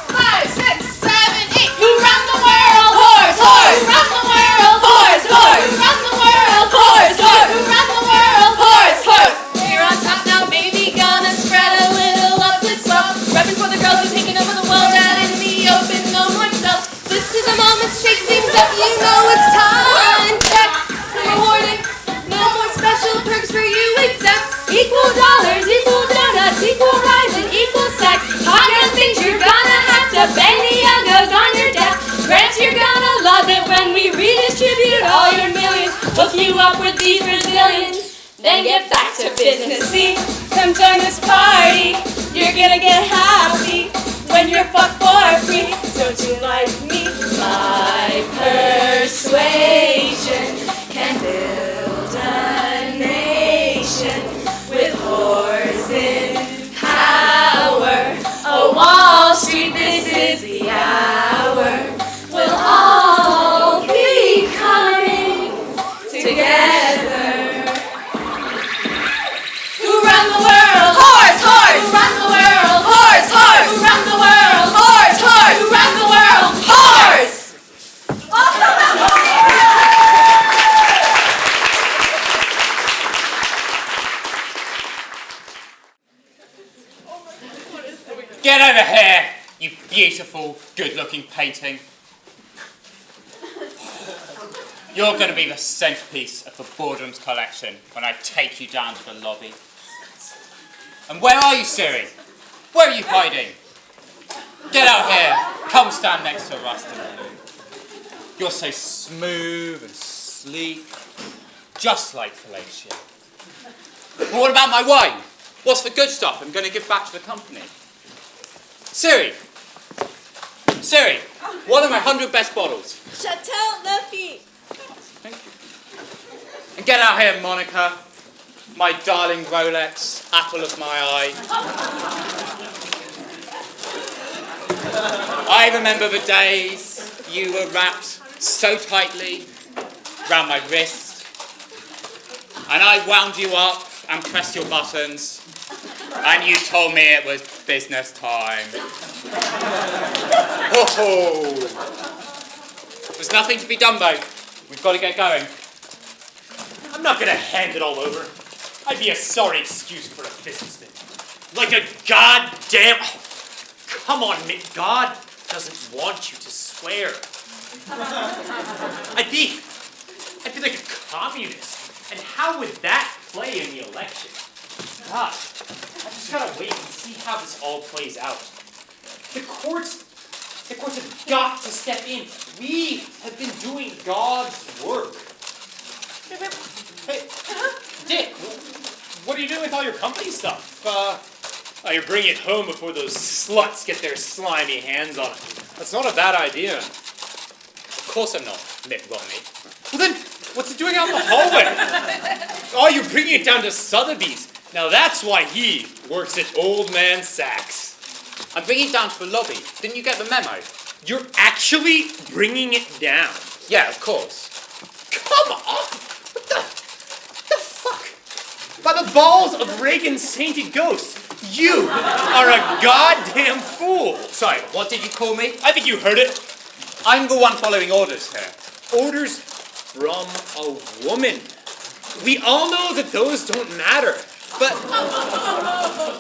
5, 6, 7, 8. Who run the world? Horse, horse. Who run the world? Horse, horse. Who run the world? Horse, horse. Who run the world? Horse, horse. We're on top now, baby. Gonna spread a little up this swell. Repping for the girls who's taking over the world out in the open. No more stuff. This is the moment to shake things up. You know it's time. Check. Rewarding. No more special perks for you except equal dollars, equal donuts, equal rides, and equal sex. Hot young things you're gonna have to bang the youngos on your desk. Grants you're gonna love it when we redistribute all your millions. Hook you up with these Brazilians, then get back to business. See, come join this party. You're gonna get happy when you're fucked for free. Don't you like me? My persuasion can build a nation with whores in power. Oh, Wall Street, this is the hour. We'll all be coming together. Who run the world? Horse, horse. Who run the world? Horse, horse. Who run the world? Horse, horse. Who run the world? Horse. Get over here, you beautiful, good-looking painting. You're going to be the centerpiece of the boardroom's collection when I take you down to the lobby. And where are you, Siri? Where are you hiding? Get out here. Come stand next to Rustin Blue. You're so smooth and sleek, just like Fellatia. But what about my wine? What's the good stuff I'm going to give back to the company? Siri! Siri, what are my 100 best bottles? Chateau Lafitte. Thank you. And get out here, Monica. My darling Rolex, apple of my eye. I remember the days you were wrapped so tightly round my wrist, and I wound you up and pressed your buttons, and you told me it was business time. Oh, there's nothing to be done, though. We've got to get going. I'm not gonna hand it all over. I'd be a sorry excuse for a businessman. Like a goddamn... Come on, Mick. God doesn't want you to swear. I'd be like a communist. And how would that play in the election? God, I just gotta wait and see how this all plays out. The courts have got to step in. We have been doing God's work. Hey, Dick, what are you doing with all your company stuff? You're bringing it home before those sluts get their slimy hands on it. That's not a bad idea. Of course I'm not, Mitt Romney. Well then, what's it doing out in the hallway? Oh, you're bringing it down to Sotheby's. Now that's why he works at Oldman Sacs. I'm bringing it down to the lobby. Didn't you get the memo? You're actually bringing it down? Yeah, of course. Come on! What the fuck? By the balls of Reagan's sainted ghost, you are a goddamn fool! Sorry, what did you call me? I think you heard it. I'm the one following orders here. Orders from a woman. We all know that those don't matter. But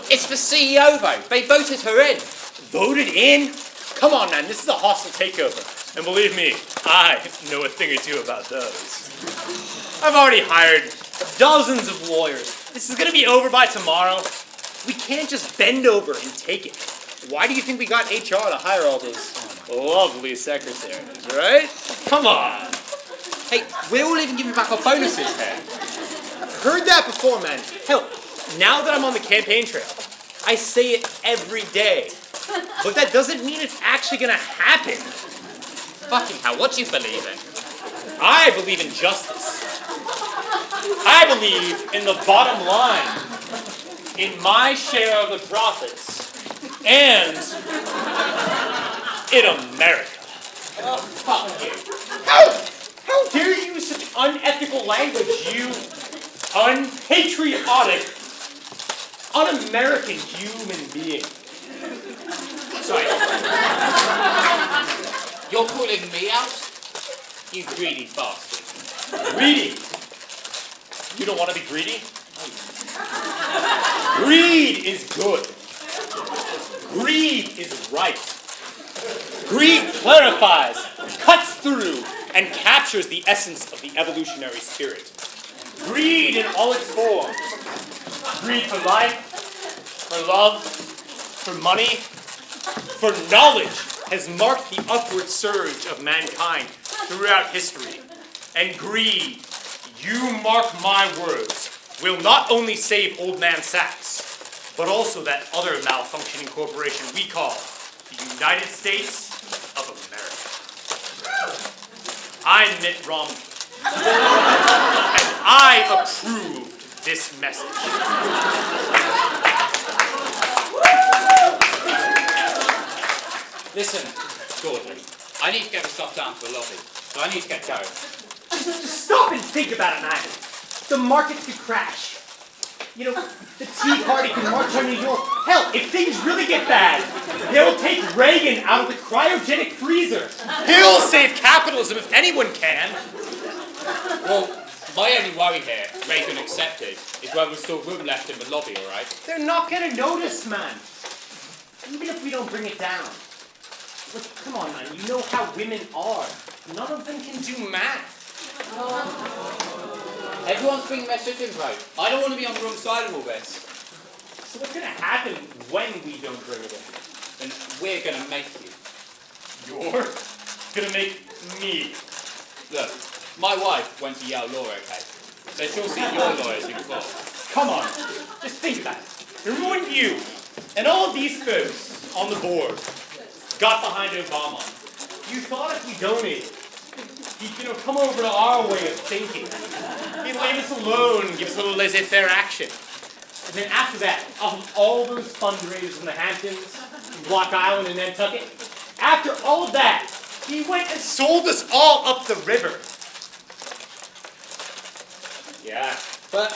it's the CEO, though. They voted her in. Voted in? Come on, man. This is a hostile takeover. And believe me, I know a thing or two about those. I've already hired dozens of lawyers. This is going to be over by tomorrow. We can't just bend over and take it. Why do you think we got HR to hire all those lovely secretaries, right? Come on. Hey, we're all even giving back our bonuses here. Heard that before, man. Hell, now that I'm on the campaign trail, I say it every day. But that doesn't mean it's actually gonna happen. Fucking hell, what do you believe in? I believe in justice. I believe in the bottom line, in my share of the profits, and in America. Oh, fuck you. How dare you use such unethical language, you unpatriotic, un-American human being. Sorry. You're calling me out? You greedy bastard. Greedy? You don't want to be greedy? Greed is good. Greed is right. Greed clarifies, cuts through, and captures the essence of the evolutionary spirit. Greed in all its forms. Greed for life, for love, for money, for knowledge has marked the upward surge of mankind throughout history. And greed, you mark my words, will not only save Oldman Sacs, but also that other malfunctioning corporation we call the United States of America. I'm Mitt Romney, and I approve this message. Listen, Gordon, I need to get the stuff down to the lobby, so I need to get going. Just stop and think about it, man. The markets could crash. You know, the Tea Party can march on New York. Hell, if things really get bad, they'll take Reagan out of the cryogenic freezer. He'll save capitalism if anyone can. Well, my only worry here, Reagan accepted, is whether there's still room left in the lobby, alright? They're not gonna notice, man. Even if we don't bring it down. Look, come on, man. You know how women are. None of them can do math. Everyone's bringing their shit in, right? I don't want to be on the wrong side of all this. So what's gonna happen when we don't bring it in? And we're gonna make you. You're gonna make me. Look, my wife went to Yale Law, okay? So she'll see your lawyers in court. Come on, just think about it. Remember when you and all of these folks on the board got behind Obama? You thought if we donated, he'd come over to our way of thinking. He'd leave us alone, give us a little laissez-faire action. And then after that, all those fundraisers in the Hamptons, Block Island and Nantucket, after all of that, he went and sold us all up the river. Yeah. But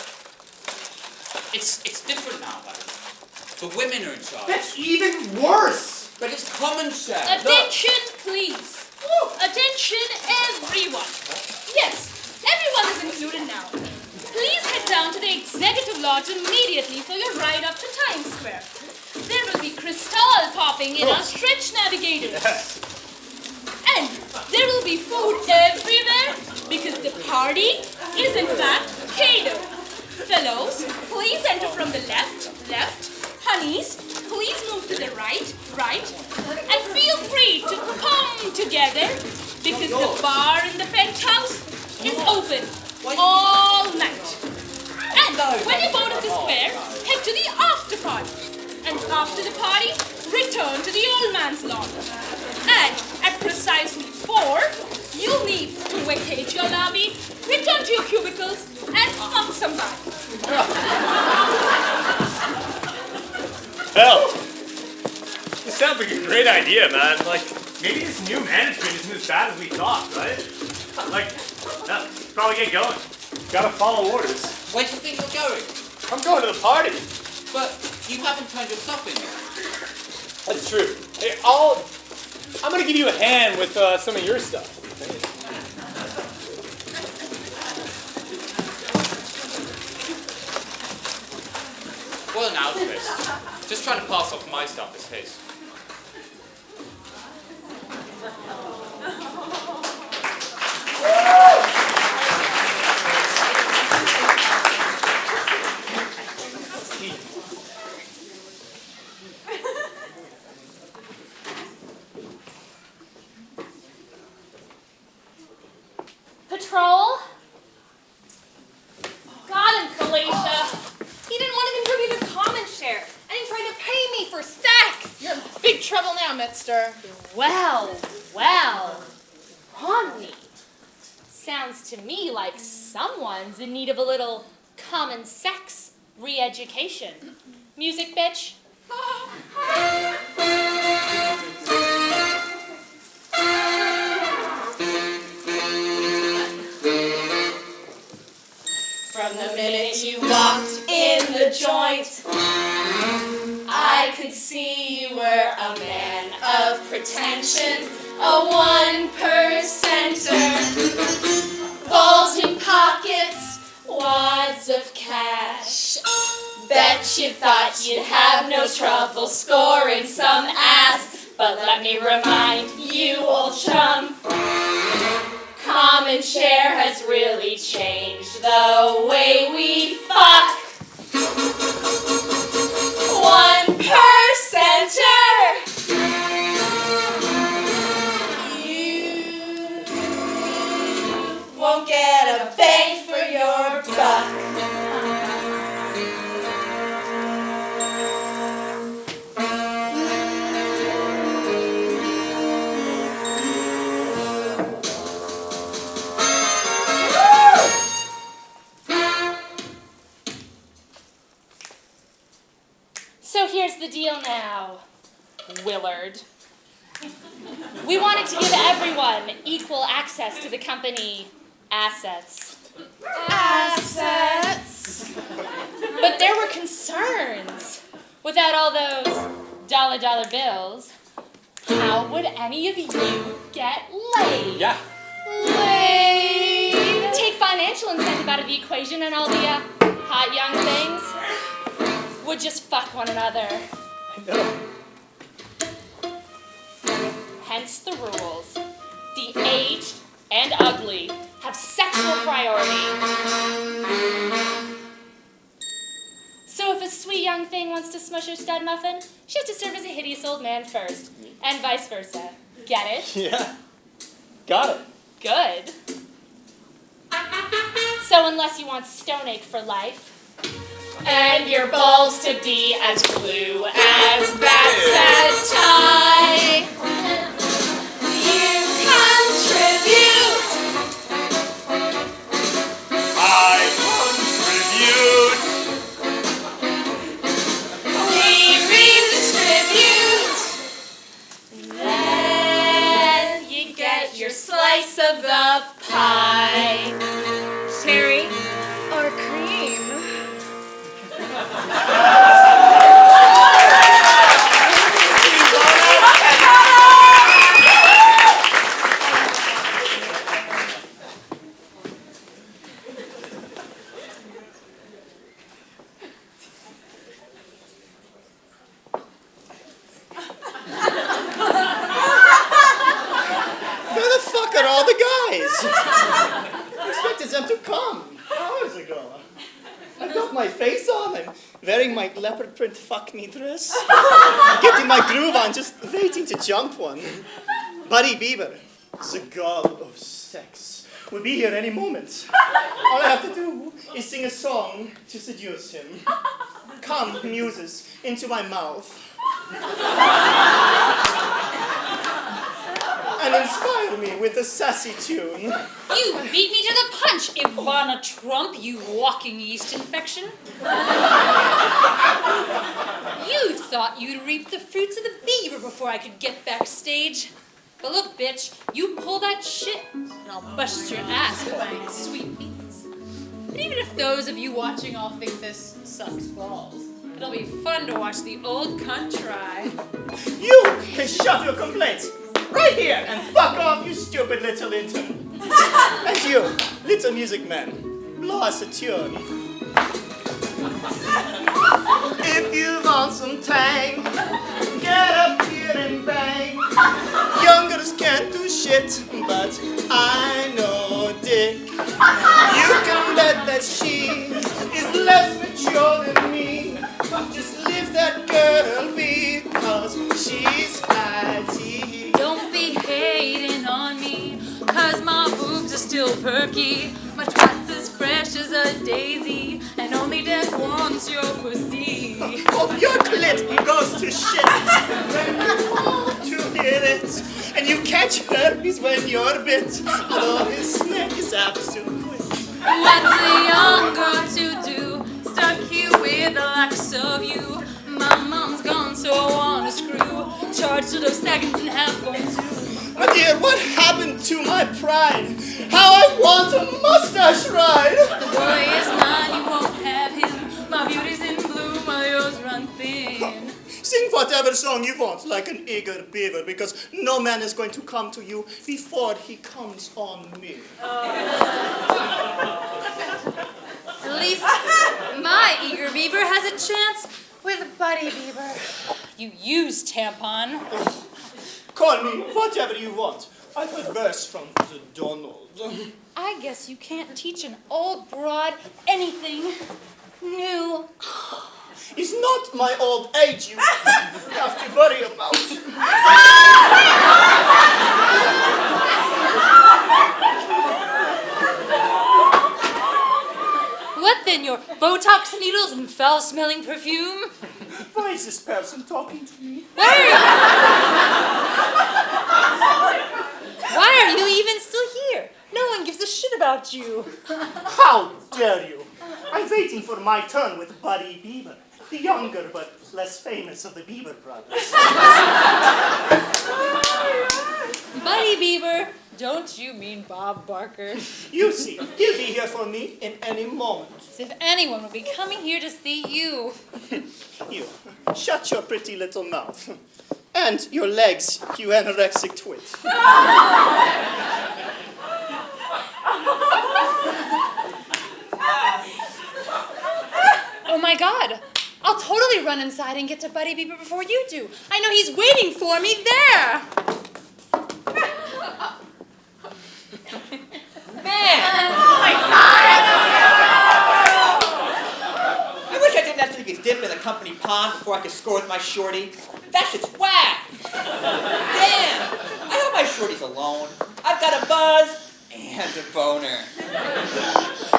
it's different now, though. The women are in charge. That's even worse! But it's common sense. Attention, please. Attention, everyone. Yes, everyone is included now. Please head down to the executive lodge immediately for your ride up to Times Square. There will be crystal popping in our stretch navigators. And there will be food everywhere because the party is in fact catered. Fellows, please enter from the left. Honeys, please move to the right. And feel free to come together because the bar in the penthouse is open all night. And when you go to the square, head to the after party. And after the party, return to the old man's lawn. And at precisely 4, you leave to vacate your lobby, return to your cubicles, and hug somebody. Hell, this sounds like a great idea, man. Like, maybe this new management isn't as bad as we thought, right? Like, probably get going. Gotta follow orders. Where do you think you're going? I'm going to the party. But you haven't turned your stuff in yet. That's true. Hey, I'm gonna give you a hand with some of your stuff. Well, an altruist. Just trying to pass off my stuff as his. Patrol? Got him, Fellatia. He didn't want to contribute a common share, and he tried to pay me for sex. You're in big trouble now, mister. Well. Omni. Sounds to me like someone's in need of a little common sex re-education. Music, bitch. From the minute you walked in the joint, I could see you were a man of pretension, a 1%er. Bulging pockets, wads of cash. Bet you thought you'd have no trouble scoring some ass, but let me remind you, old chum, common share has really changed the way we fuck. 1%er. You won't get a bang for your buck. So here's the deal now, Willard. We wanted to give everyone equal access to the company assets. Assets. But there were concerns. Without all those dollar bills, how would any of you get laid? Yeah. Laid. Take financial incentive out of the equation and all the hot young things would just fuck one another. I know. Hence the rules. The aged and ugly have sexual priority. So if a sweet young thing wants to smush her stud muffin, she has to serve as a hideous old man first, and vice versa. Get it? Yeah. Got it. Good. So unless you want stoneache for life, and your balls to be as blue as that sad tie, you contribute. I contribute. We redistribute. Then you get your slice of the pie. Cherry or cream? Where the fuck are all the guys? I expected them to come hours ago. I've got my face on. I'm wearing my leopard print fuck me dress. Getting my groove on, just waiting to jump one. Buddy Bieber, the god of sex, will be here any moment. All I have to do is sing a song to seduce him. Come, muses, into my mouth. And inspire me with a sassy tune. You beat me to the punch, Ivana Trump, you walking yeast infection. You thought you'd reap the fruits of the beaver before I could get backstage. But look, bitch, you pull that shit, and I'll bust your ass with my sweet beats. But even if those of you watching all think this sucks balls, it'll be fun to watch the old cunt try. You can shove your complaints right here and fuck off, you stupid little intern. And you, little music man, blow us a tune. If you want some tang, get up here and bang. Young girls can't do shit, but I know dick. You can bet that she is less mature than me. Just leave that girl be, cause she's fatty. Don't be hating on me, cause my boobs are still perky. My twat's as fresh as a daisy, and only death wants your pussy. Oh, your clit goes to shit when you want to hear it, and you catch herpes when you're bit, although his neck is absolute quit. What's a young girl to do? Stuck here with the likes of you. My mom's gone, so I want to screw. Charge to those seconds and have fun too. My dear, what happened to my pride? How I want a mustache ride! The boy is mine, you won't have him. My beauty's in bloom while yours run thin. Sing whatever song you want, like an eager beaver, because no man is going to come to you before he comes on me. At least my eager beaver has a chance with Buddy Beaver. You use tampon. Call me whatever you want. I've heard verse from the Donald. I guess you can't teach an old broad anything new. It's not my old age you have to worry about. What then, your Botox needles and foul-smelling perfume? Why is this person talking to me? Why are you even still here? No one gives a shit about you. How dare you? I'm waiting for my turn with Buddy Beaver, the younger but less famous of the Beaver brothers. Buddy Beaver, don't you mean Bob Barker? You see, he'll be here for me in any moment. As if anyone would be coming here to see you. You, shut your pretty little mouth. And your legs, you anorexic twit. Oh my God! I'll totally run inside and get to Buddy Beaver before you do. I know he's waiting for me there. Man! Oh my God! I wish I didn't have to take his dip in the company pond before I could score with my shorty. That shit's whack! Damn! I hope my shorty's alone. I've got a buzz and a boner.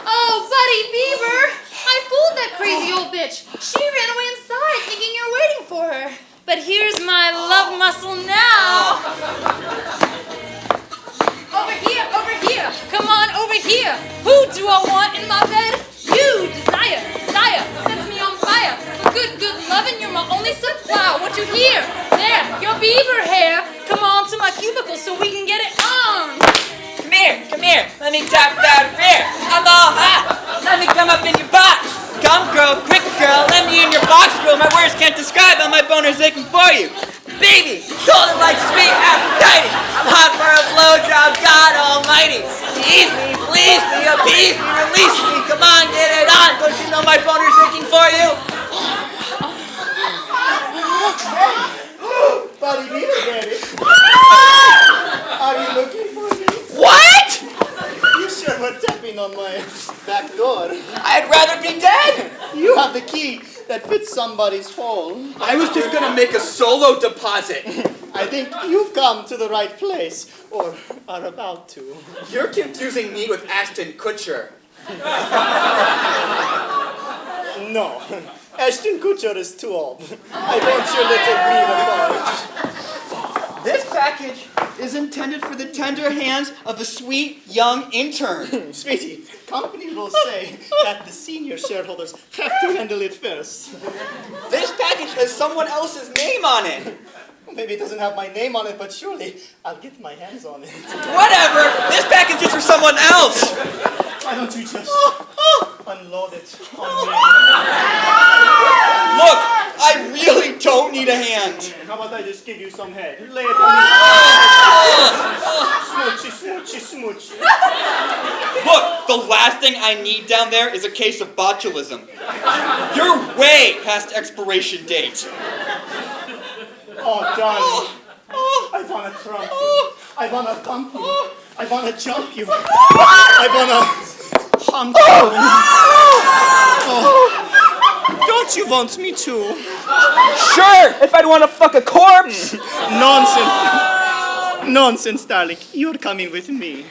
Oh, Buddy Beaver! I fooled that crazy old bitch. She ran away inside thinking you're waiting for her. But here's my love muscle now. Over here, come on over here. Who do I want in my bed? You, desire, sets me on fire. For good loving, you're my only supply. What you hear? There, your beaver hair. Come on to my cubicle so we can get it on. Come here, let me tap that rear. I'm all hot. Let me come up in your box. Come, girl, quick, girl, let me in your box, girl. My words can't describe how my boner's aching for you. Baby, golden like sweet Aphrodite. I'm hot for a blowjob, God almighty. Tease me, please me, appease me, release me. Come on, get it on. Don't you know my boner's aching for you? Buddy Beaver, baby. Are you looking for me? What? You sure were tapping on my back door. I'd rather be dead. You have the key that fits somebody's hole. I was just gonna make a solo deposit. I think you've come to the right place, or are about to. You're confusing me with Ashton Kutcher. No, Ashton Kutcher is too old. I want your little beaver part. This package is intended for the tender hands of a sweet young intern. Sweetie, company will say that the senior shareholders have to handle it first. This package has someone else's name on it. Maybe it doesn't have my name on it, but surely I'll get my hands on it. Whatever! This package is for someone else! Why don't you just unload it on me? Look, I really don't need a hand. How about I just give you some head? Lay it on me. Smoochy, smoochy, smoochy. Look, the last thing I need down there is a case of botulism. You're way past expiration date. Oh, darling. I want to trump you. I want to thump you. I want to jump you. I want to hump you. Oh. Don't you want me to? Sure, if I'd want to fuck a corpse. Nonsense. Nonsense, darling. You're coming with me.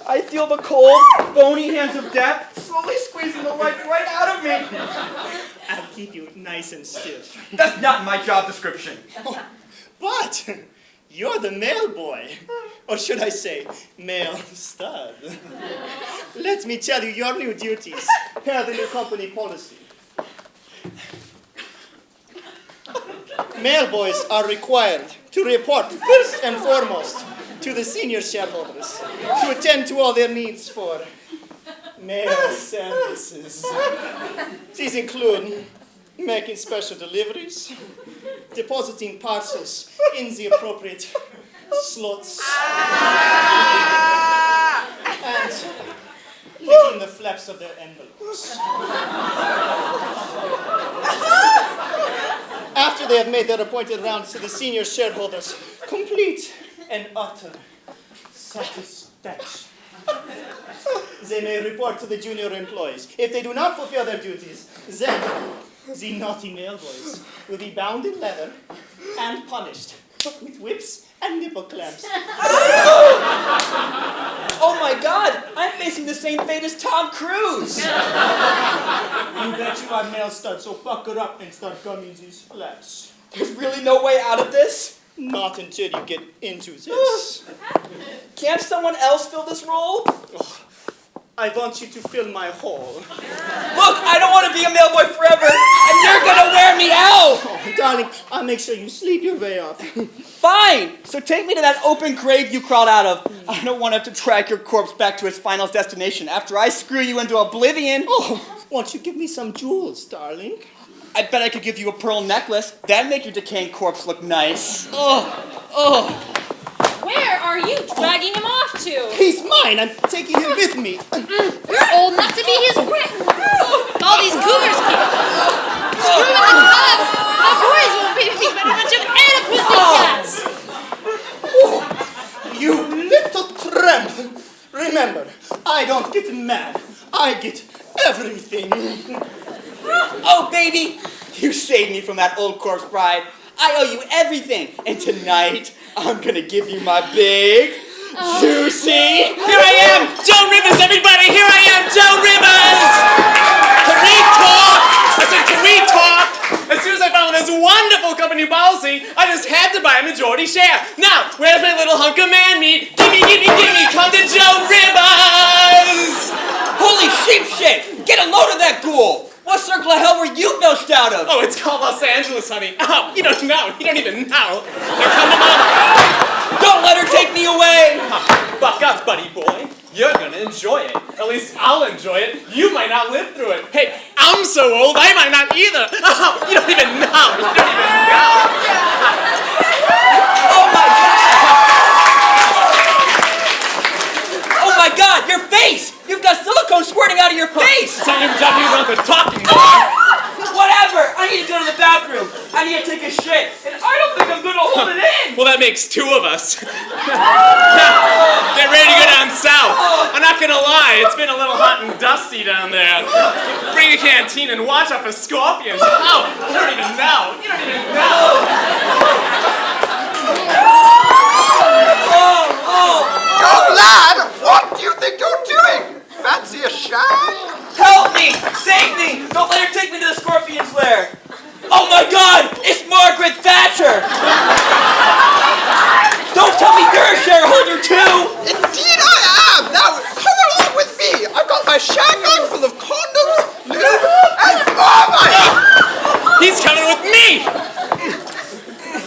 I feel the cold, bony hands of death slowly squeezing the life right out of me. I'll keep you nice and stiff. That's not my job description. Oh, but You're the mail boy. Or should I say, mail stud. Let me tell you your new duties. Here are the new company policy. Mail boys are required to report first and foremost to the senior shareholders to attend to all their needs for mail services. These include making special deliveries, depositing parcels in the appropriate slots, and licking the flaps of their envelopes. After they have made their appointed rounds to the senior shareholders, complete and utter satisfaction, they may report to the junior employees. If they do not fulfill their duties, then the naughty mail boys will be bound in leather and punished with whips and nipple clamps. Oh my God! I'm facing the same fate as Tom Cruise! You bet you are mail stud, so buckle up and start gumming these flaps. There's really no way out of this? Not until you get into this. Can't someone else fill this role? Oh, I want you to fill my hole. Look, I don't want to be a mail boy forever, and you're gonna wear me out! Oh, darling, I'll make sure you sleep your way up. Fine! So take me to that open grave you crawled out of. I don't want to have to track your corpse back to its final destination after I screw you into oblivion. Oh, won't you give me some jewels, darling? I bet I could give you a pearl necklace. That'd make your decaying corpse look nice. Oh. Where are you dragging him off to? He's mine. I'm taking him with me. You're old enough to be his wife. All these cougars keep screwing the clubs. The boys will be but a bunch of pussycats. You little tramp. Remember, I don't get mad. I get everything. Oh, baby, you saved me from that old corpse bride. I owe you everything, and tonight I'm gonna give you my big, juicy. Here I am, Joe Rivers, everybody. Here I am, Joe Rivers. Can we talk? I said, can we talk? As soon as I found this wonderful company policy, I just had to buy a majority share. Now, where's my little hunk of man meat? Gimme, come to Joe Rivers. Holy sheep shit! Get a load of that ghoul. What circle of hell were you belched out of? Oh, it's called Los Angeles, honey. Oh, you don't know. You don't even know. Now come to mama. Don't let her take me away. Buck up, buddy boy. You're gonna enjoy it. At least I'll enjoy it. You might not live through it. Hey, I'm so old, I might not either. Oh, you don't even know. You don't even know. Oh my God! Oh my God, your face! You've got silicone squirting out of your face! Same job you want the talking boy. Whatever! I need to go to the bathroom. I need to take a shit. And I don't think I'm gonna hold it in! Well, that makes two of us. Get ready to go down south. I'm not gonna lie, it's been a little hot and dusty down there. Bring a canteen and watch out for scorpions. Oh, you don't even know. You don't even know. Young lad, what do you think you're doing? Fancy a shag? Help me! Save me! Don't let her take me to the scorpion's lair! Oh my God! It's Margaret Thatcher! Don't tell me you're a shareholder too! Indeed I am! Now, come along with me! I've got my shag bag full of condoms, lube, and marmite! He's coming with me!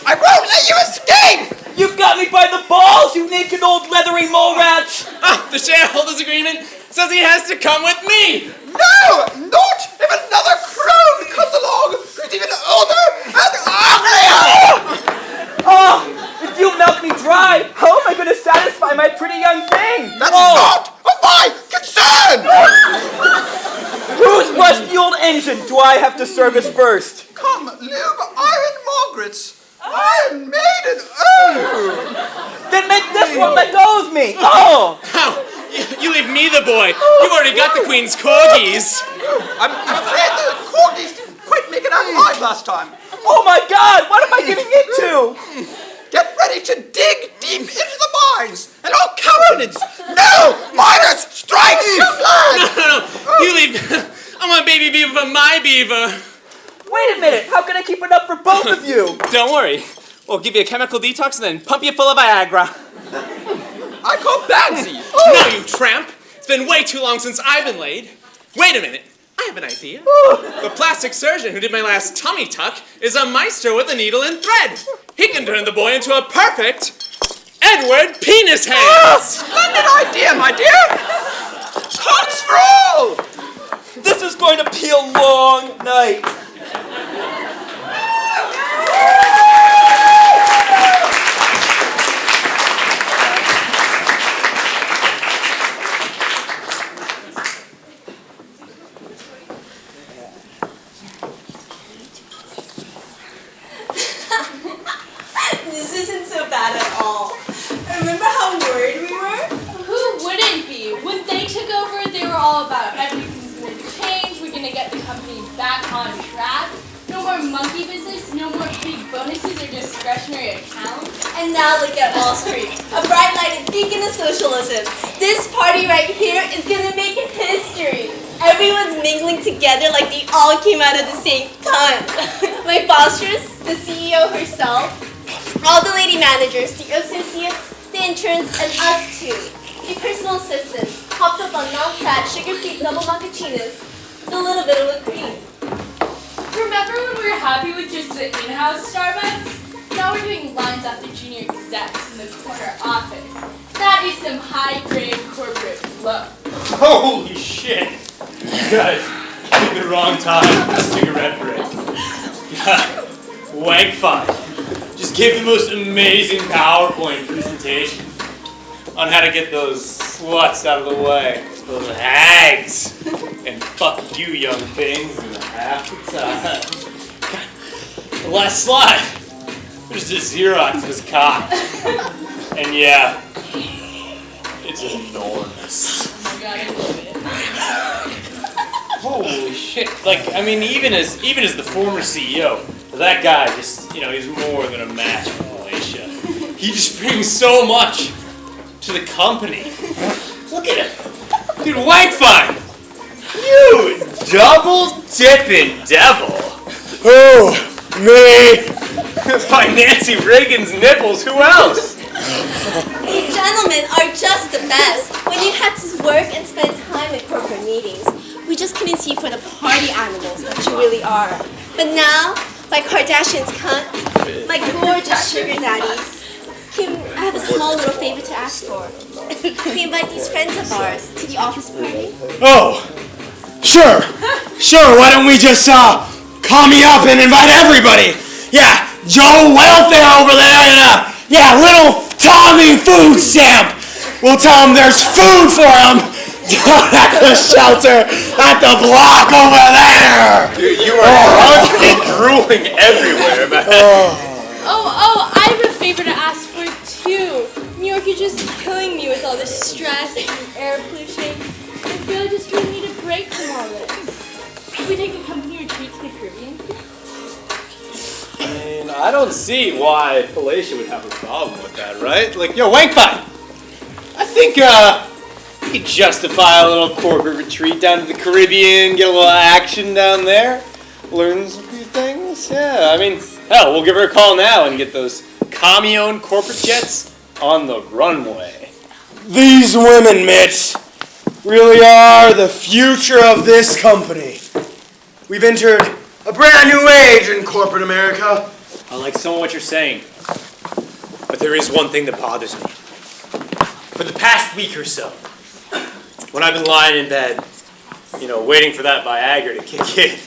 I won't let you escape! You've got me by the balls, you naked old leathery mole rats! The shareholders agreement says he has to come with me! No! Not if another crone comes along who's even older and uglier! Oh! If you milk me dry, how am I going to satisfy my pretty young thing? That's not of my concern! Whose rusty old engine do I have to service first? Come, lube Iron Margaret's. Iron Maiden, oh! Then make this one let go of me! Oh! How? You leave me the boy. You've already got the Queen's corgis. I'm afraid the corgis didn't quite make it out alive last time. Oh my God! What am I getting into? Get ready to dig deep into the mines, and I'll countenance. No! Miners, strike, young lad! No. You leave. I want baby beaver for my beaver. Wait a minute. How can I keep it up for both of you? Don't worry. We'll give you a chemical detox and then pump you full of Viagra. I call Bagsy. No, you tramp. It's been way too long since I've been laid. Wait a minute. I have an idea. The plastic surgeon who did my last tummy tuck is a maestro with a needle and thread. He can turn the boy into a perfect Edward penis hand. Splendid idea, my dear. Cocks for all. This is going to be a long night. This isn't so bad at all. Remember how worried we were? Who wouldn't be? When they took over, they were all about everything's going to change, we're going to get the company back on track. No more monkey business, no more big bonuses or discretionary accounts. And now look at Wall Street, a bright-lighted beacon of socialism. This party right here is gonna make history. Everyone's mingling together like they all came out of the same cunt. My bostress, the CEO herself, all the lady managers, the associates, the interns, and us too. The personal assistants, hopped up on non-fat, sugar-free double macchiatos, with a little bit of whipped cream. Remember when we were happy with just the in-house Starbucks? Now we're doing lines after junior execs in the corner office. That is some high-grade corporate flow. Holy shit! You guys picked the wrong time for a cigarette break. Wank Five just gave the most amazing PowerPoint presentation on how to get those sluts out of the way. Those hags. And fuck you, young things, in half the time. God, the last slide. There's a Xerox of his cock. And yeah, it's enormous. Oh my god, I love it. Holy shit. Like, I mean, even as the former CEO, that guy just, he's more than a match for Fellatia. He just brings so much to the company. Look at him. Dude, Wank Fine! You double-dipping devil! Oh, me! By Nancy Reagan's nipples, who else? You gentlemen are just the best. When you had to work and spend time at corporate meetings, we just couldn't see for the party animals that you really are. But now, like Kardashian's cunt, my gorgeous sugar daddies, Kim, I have a small little favor to ask for. We invite these friends of ours to the office party. Oh, sure. Why don't we just call me up and invite everybody? Yeah, Joe Welfare over there and little Tommy Food Stamp. We'll tell him there's food for him down at the shelter at the block over there. You are drunk and drooling everywhere, man. Oh, I have a favor to ask for too. New York is just killing me with all this stress and air pollution. I feel I just really need a break from all this. Could we take a company retreat to the Caribbean? I mean, I don't see why Fellatia would have a problem with that, right? Like, yo, Wank Five! I think, we could justify a little corporate retreat down to the Caribbean, get a little action down there, learn a few things. Yeah, I mean, hell, we'll give her a call now and get those commie-owned corporate jets on the runway. These women, Mitch, really are the future of this company. We've entered a brand new age in corporate America. I like some of what you're saying, but there is one thing that bothers me. For the past week or so, when I've been lying in bed, waiting for that Viagra to kick in,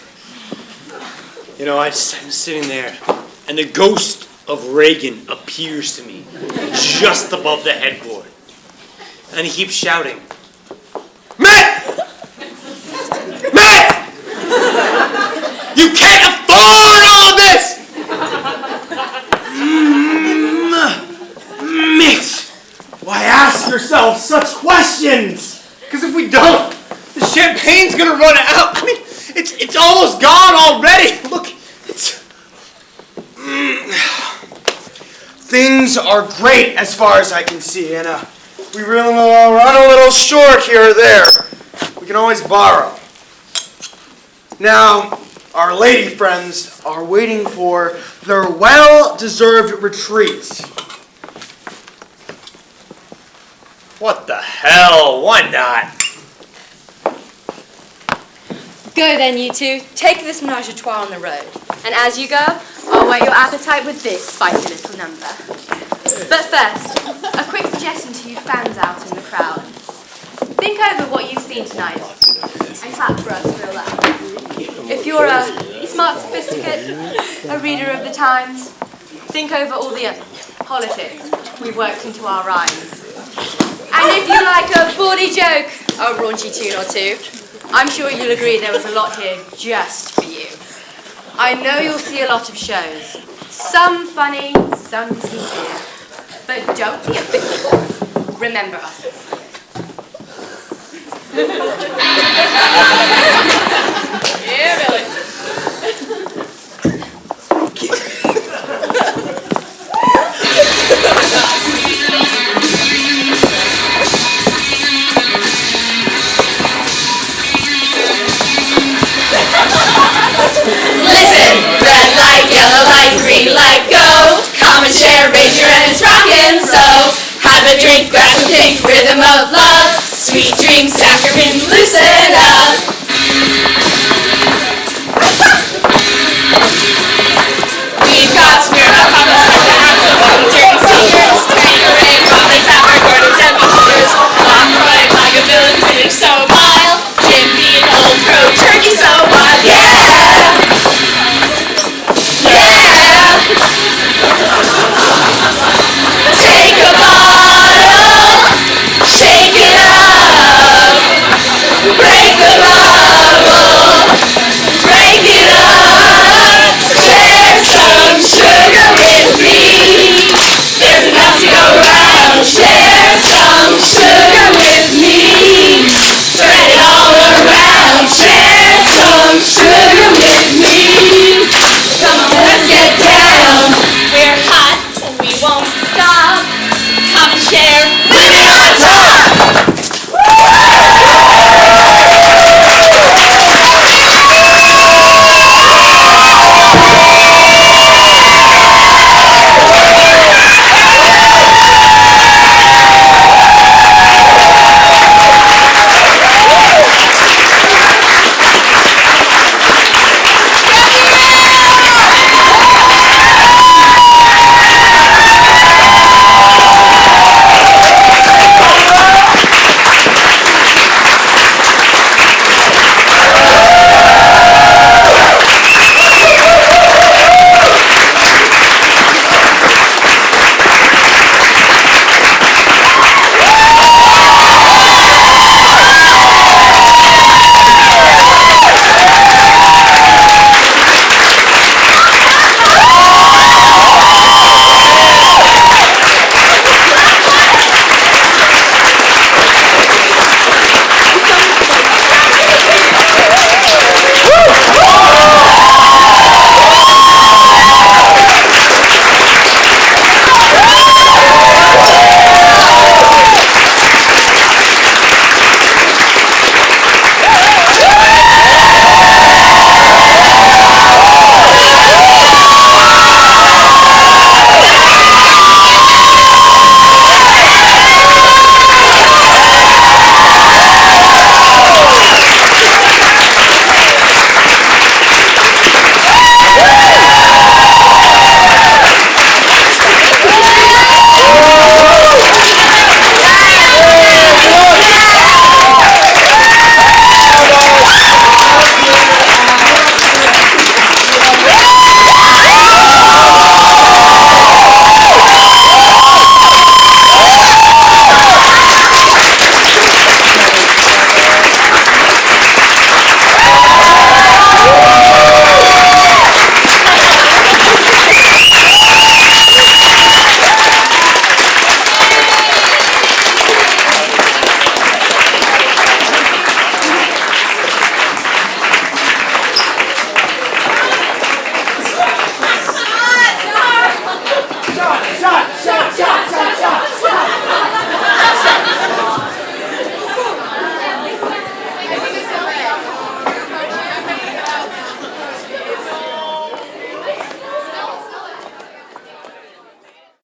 I'm sitting there, and the ghost of Reagan appears to me just above the headboard. And he keeps shouting, Matt! Matt! You can't afford all this! Mitch, why ask yourself such questions? Because if we don't, the champagne's gonna run out. I mean, it's almost gone already. Look, Things are great as far as I can see, and we really run a little short here or there. We can always borrow. Now, our lady friends are waiting for their well-deserved retreat. What the hell? Why not? Go then, you two. Take this menage a trois on the road. And as you go, I'll whet your appetite with this spicy little number. But first, a quick suggestion to you fans out in the crowd. Think over what you've seen tonight and clap for us real loud. If you're a smart sophisticate, a reader of the Times, think over all the politics we've worked into our rhymes. And if you like a bawdy joke, a raunchy tune or two, I'm sure you'll agree there was a lot here just for you. I know you'll see a lot of shows, some funny, some sincere, but don't be a fool. Remember us. Yeah, Billy.